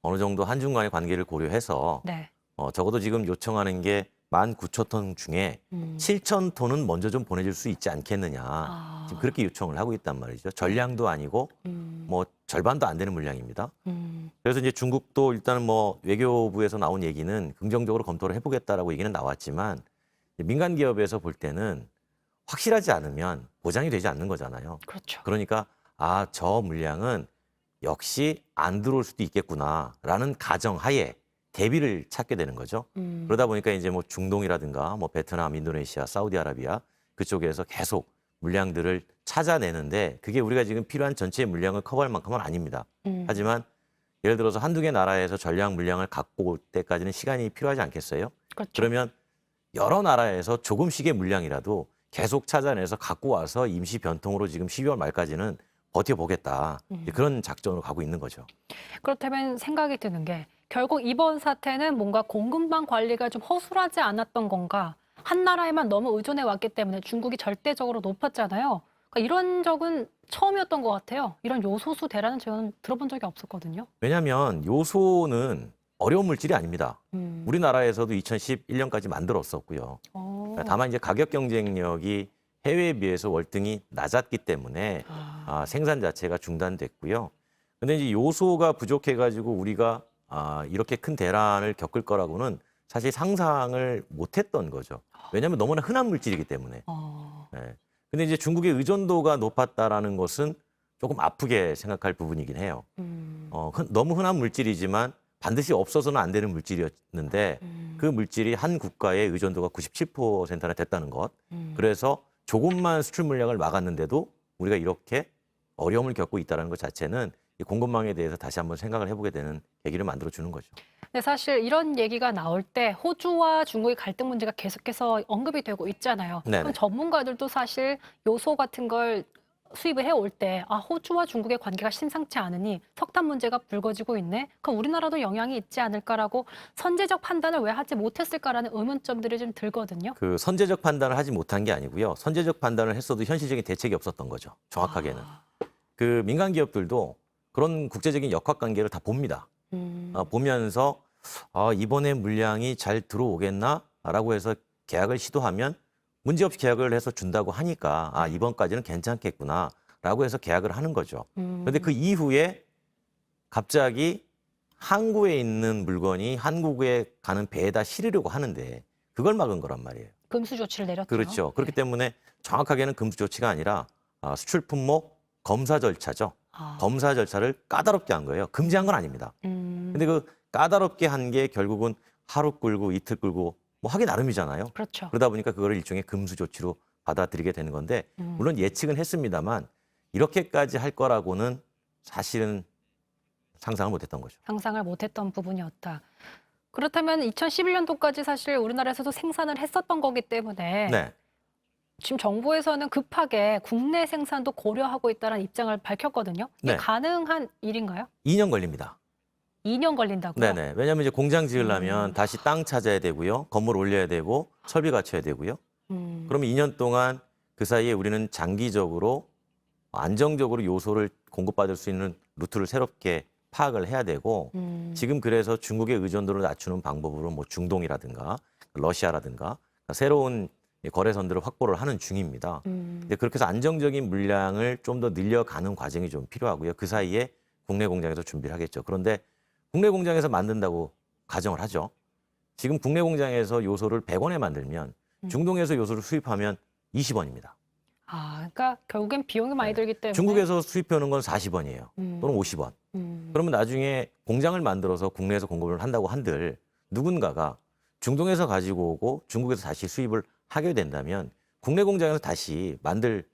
O: 어느 정도 한중 간의 관계를 고려해서
C: 네.
O: 적어도 지금 요청하는 게 19,000톤 중에 7,000톤은 먼저 좀 보내줄 수 있지 않겠느냐. 지금 그렇게 요청을 하고 있단 말이죠. 전량도 아니고 뭐 절반도 안 되는 물량입니다. 그래서 이제 중국도 일단은 뭐 외교부에서 나온 얘기는 긍정적으로 검토를 해보겠다라고 얘기는 나왔지만 민간 기업에서 볼 때는 확실하지 않으면 보장이 되지 않는 거잖아요.
C: 그렇죠.
O: 그러니까 저 물량은 역시 안 들어올 수도 있겠구나라는 가정하에 대비를 찾게 되는 거죠. 그러다 보니까 이제 뭐 중동이라든가 뭐 베트남, 인도네시아, 사우디아라비아 그쪽에서 계속 물량들을 찾아내는데 그게 우리가 지금 필요한 전체의 물량을 커버할 만큼은 아닙니다. 하지만 예를 들어서 한두 개 나라에서 전량 물량을 갖고 올 때까지는 시간이 필요하지 않겠어요?
C: 그렇죠.
O: 그러면 여러 나라에서 조금씩의 물량이라도 계속 찾아내서 갖고 와서 임시 변통으로 지금 12월 말까지는 버텨보겠다. 그런 작전으로 가고 있는 거죠.
C: 그렇다면 생각이 드는 게 결국 이번 사태는 뭔가 공급망 관리가 좀 허술하지 않았던 건가? 한 나라에만 너무 의존해 왔기 때문에 중국이 절대적으로 높았잖아요. 그러니까 이런 적은 처음이었던 것 같아요. 이런 요소수 대란은 저는 들어본 적이 없었거든요.
O: 왜냐하면 요소는 어려운 물질이 아닙니다. 우리나라에서도 2011년까지 만들었었고요. 다만 이제 가격 경쟁력이 해외에 비해서 월등히 낮았기 때문에 생산 자체가 중단됐고요. 근데 이제 요소가 부족해가지고 우리가 이렇게 큰 대란을 겪을 거라고는 사실 상상을 못했던 거죠. 왜냐하면 너무나 흔한 물질이기 때문에. 네. 근데 이제 중국의 의존도가 높았다라는 것은 조금 아프게 생각할 부분이긴 해요. 너무 흔한 물질이지만 반드시 없어서는 안 되는 물질이었는데 그 물질이 한 국가의 의존도가 97%나 됐다는 것. 그래서 조금만 수출 물량을 막았는데도 우리가 이렇게 어려움을 겪고 있다는 것 자체는 이 공급망에 대해서 다시 한번 생각을 해보게 되는 계기를 만들어주는 거죠.
C: 네, 사실 이런 얘기가 나올 때 호주와 중국의 갈등 문제가 계속해서 언급이 되고 있잖아요.
O: 네네.
C: 그럼 전문가들도 사실 요소 같은 걸 수입을 해올 때 호주와 중국의 관계가 심상치 않으니 석탄 문제가 불거지고 있네. 그럼 우리나라도 영향이 있지 않을까라고 선제적 판단을 왜 하지 못했을까라는 의문점들이 좀 들거든요.
O: 그 선제적 판단을 하지 못한 게 아니고요. 선제적 판단을 했어도 현실적인 대책이 없었던 거죠. 정확하게는. 그 민간 기업들도 그런 국제적인 역학관계를 다 봅니다. 보면서 이번에 물량이 잘 들어오겠나라고 해서 계약을 시도하면 문제없이 계약을 해서 준다고 하니까 이번까지는 괜찮겠구나라고 해서 계약을 하는 거죠. 그런데 그 이후에 갑자기 항구에 있는 물건이 한국에 가는 배에다 실으려고 하는데 그걸 막은 거란 말이에요.
C: 금수 조치를 내렸죠.
O: 그렇죠. 그렇기 때문에 정확하게는 금수 조치가 아니라 수출 품목 검사 절차죠. 검사 절차를 까다롭게 한 거예요. 금지한 건 아닙니다. 근데 그 까다롭게 한 게 결국은 하루 끌고 이틀 끌고 뭐 하기 나름이잖아요.
C: 그렇죠.
O: 그러다 보니까 그거를 일종의 금수 조치로 받아들이게 되는 건데 물론 예측은 했습니다만 이렇게까지 할 거라고는 사실은 상상을 못했던 거죠.
C: 상상을 못했던 부분이었다. 그렇다면 2011년도까지 사실 우리나라에서도 생산을 했었던 거기 때문에
O: 네.
C: 지금 정부에서는 급하게 국내 생산도 고려하고 있다는 입장을 밝혔거든요. 이게
O: 네.
C: 가능한 일인가요?
O: 2년 걸립니다.
C: 2년 걸린다고요?
O: 네네. 왜냐하면 이제 공장 지으려면 다시 땅 찾아야 되고요. 건물 올려야 되고 설비 갖춰야 되고요. 그러면 2년 동안 그 사이에 우리는 장기적으로 안정적으로 요소를 공급받을 수 있는 루트를 새롭게 파악을 해야 되고 지금 그래서 중국의 의존도를 낮추는 방법으로 뭐 중동이라든가 러시아라든가 새로운 거래선들을 확보를 하는 중입니다. 근데 그렇게 해서 안정적인 물량을 좀 더 늘려가는 과정이 좀 필요하고요. 그 사이에 국내 공장에서 준비를 하겠죠. 그런데 국내 공장에서 만든다고 가정을 하죠. 지금 국내 공장에서 요소를 100원에 만들면 중동에서 요소를 수입하면 20원입니다.
C: 그러니까 결국엔 비용이 많이 들기 때문에
O: 중국에서 수입해오는 건 40원이에요. 또는 50원. 그러면 나중에 공장을 만들어서 국내에서 공급을 한다고 한들 누군가가 중동에서 가지고 오고 중국에서 다시 수입을 하게 된다면 국내 공장에서 다시 만들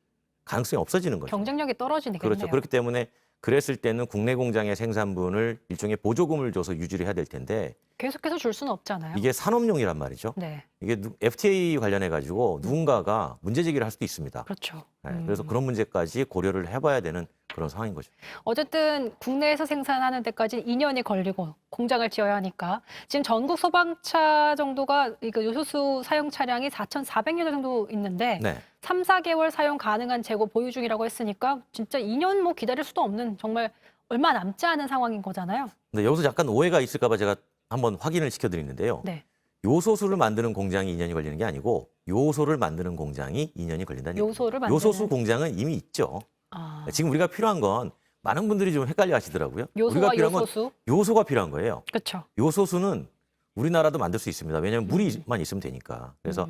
O: 가능성이 없어지는 거죠.
C: 경쟁력이 떨어지겠네요.
O: 그렇죠. 그렇기 때문에 그랬을 때는 국내 공장의 생산분을 일종의 보조금을 줘서 유지를 해야 될 텐데
C: 계속해서 줄 수는 없잖아요.
O: 이게 산업용이란 말이죠.
C: 네.
O: 이게 FTA 관련해 가지고 누군가가 문제 제기를 할 수도 있습니다.
C: 그렇죠.
O: 네, 그래서 그런 문제까지 고려를 해봐야 되는 그런 상황인 거죠.
C: 어쨌든 국내에서 생산하는 데까지 2년이 걸리고 공장을 지어야 하니까 지금 전국 소방차 정도가 요소수 사용 차량이 4,400여 대 정도 있는데
O: 네.
C: 3, 4개월 사용 가능한 재고 보유 중이라고 했으니까 진짜 2년 뭐 기다릴 수도 없는 정말 얼마 남지 않은 상황인 거잖아요.
O: 근데 여기서 약간 오해가 있을까 봐 제가 한번 확인을 시켜드리는데요.
C: 네.
O: 요소수를 만드는 공장이 2년이 걸리는 게 아니고 요소를 만드는 공장이 2년이 걸린다는 얘기죠.
C: 요소를 만드는.
O: 요소수 공장은 이미 있죠.
C: 아,
O: 지금 우리가 필요한 건 많은 분들이 좀 헷갈려 하시더라고요.
C: 요소와
O: 우리가 필요한
C: 요소수?
O: 건 요소가 필요한 거예요.
C: 그렇죠.
O: 요소수는 우리나라도 만들 수 있습니다. 왜냐하면 물이만 있으면 되니까. 그래서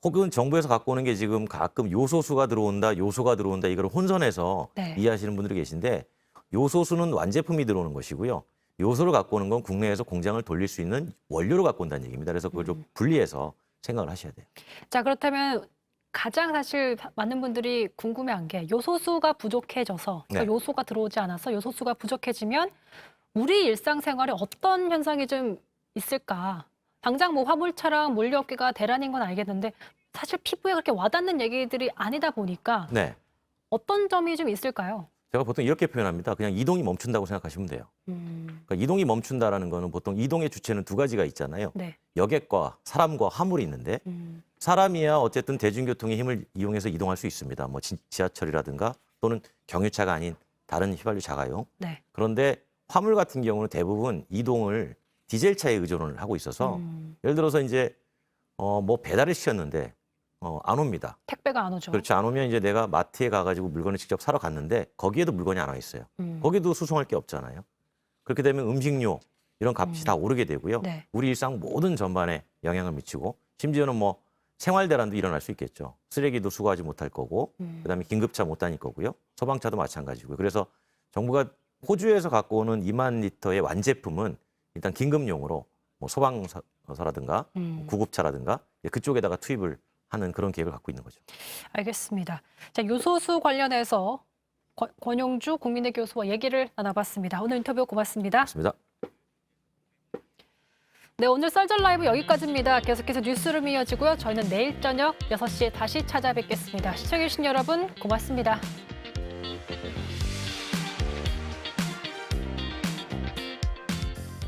O: 혹은 정부에서 갖고 오는 게 지금 가끔 요소수가 들어온다, 요소가 들어온다 이걸 혼선해서
C: 네.
O: 이해하시는 분들이 계신데 요소수는 완제품이 들어오는 것이고요. 요소를 갖고 오는 건 국내에서 공장을 돌릴 수 있는 원료를 갖고 온다는 얘기입니다. 그래서 그걸 좀 분리해서 생각을 하셔야 돼요.
C: 자, 그렇다면 가장 사실 많은 분들이 궁금해한 게 요소수가 부족해져서
O: 네.
C: 요소가 들어오지 않아서 요소수가 부족해지면 우리 일상생활에 어떤 현상이 좀 있을까? 당장 뭐 화물차랑 물류업계가 대란인 건 알겠는데 사실 피부에 그렇게 와닿는 얘기들이 아니다 보니까
O: 네.
C: 어떤 점이 좀 있을까요?
O: 제가 보통 이렇게 표현합니다. 그냥 이동이 멈춘다고 생각하시면 돼요. 그러니까 이동이 멈춘다라는 거는 보통 이동의 주체는 두 가지가 있잖아요.
C: 네.
O: 여객과 사람과 화물이 있는데 사람이야 어쨌든 대중교통의 힘을 이용해서 이동할 수 있습니다. 뭐 지하철이라든가 또는 경유차가 아닌 다른 휘발유 자가용.
C: 네.
O: 그런데 화물 같은 경우는 대부분 이동을 디젤차에 의존을 하고 있어서 예를 들어서 이제 뭐 배달을 시켰는데 안 옵니다.
C: 택배가 안 오죠.
O: 그렇죠. 안 오면 이제 내가 마트에 가가지고 물건을 직접 사러 갔는데 거기에도 물건이 안 와 있어요. 거기도 수송할 게 없잖아요. 그렇게 되면 음식료 이런 값이 다 오르게 되고요.
C: 네.
O: 우리 일상 모든 전반에 영향을 미치고 심지어는 뭐 생활 대란도 일어날 수 있겠죠. 쓰레기도 수거하지 못할 거고 그다음에 긴급차 못 다닐 거고요. 소방차도 마찬가지고요. 그래서 정부가 호주에서 갖고 오는 2만 리터의 완제품은 일단 긴급용으로 뭐 소방서라든가 구급차라든가 그쪽에다가 투입을 하는 그런 계획을 갖고 있는 거죠.
C: 알겠습니다. 자, 요소수 관련해서 권용주 국민의 교수와 얘기를 나눠봤습니다. 오늘 인터뷰 고맙습니다.
O: 맞습니다.
C: 네, 오늘 썰전 라이브 여기까지입니다. 계속해서 뉴스룸 이어지고요. 저희는 내일 저녁 6시에 다시 찾아뵙겠습니다. 시청해주신 여러분 고맙습니다.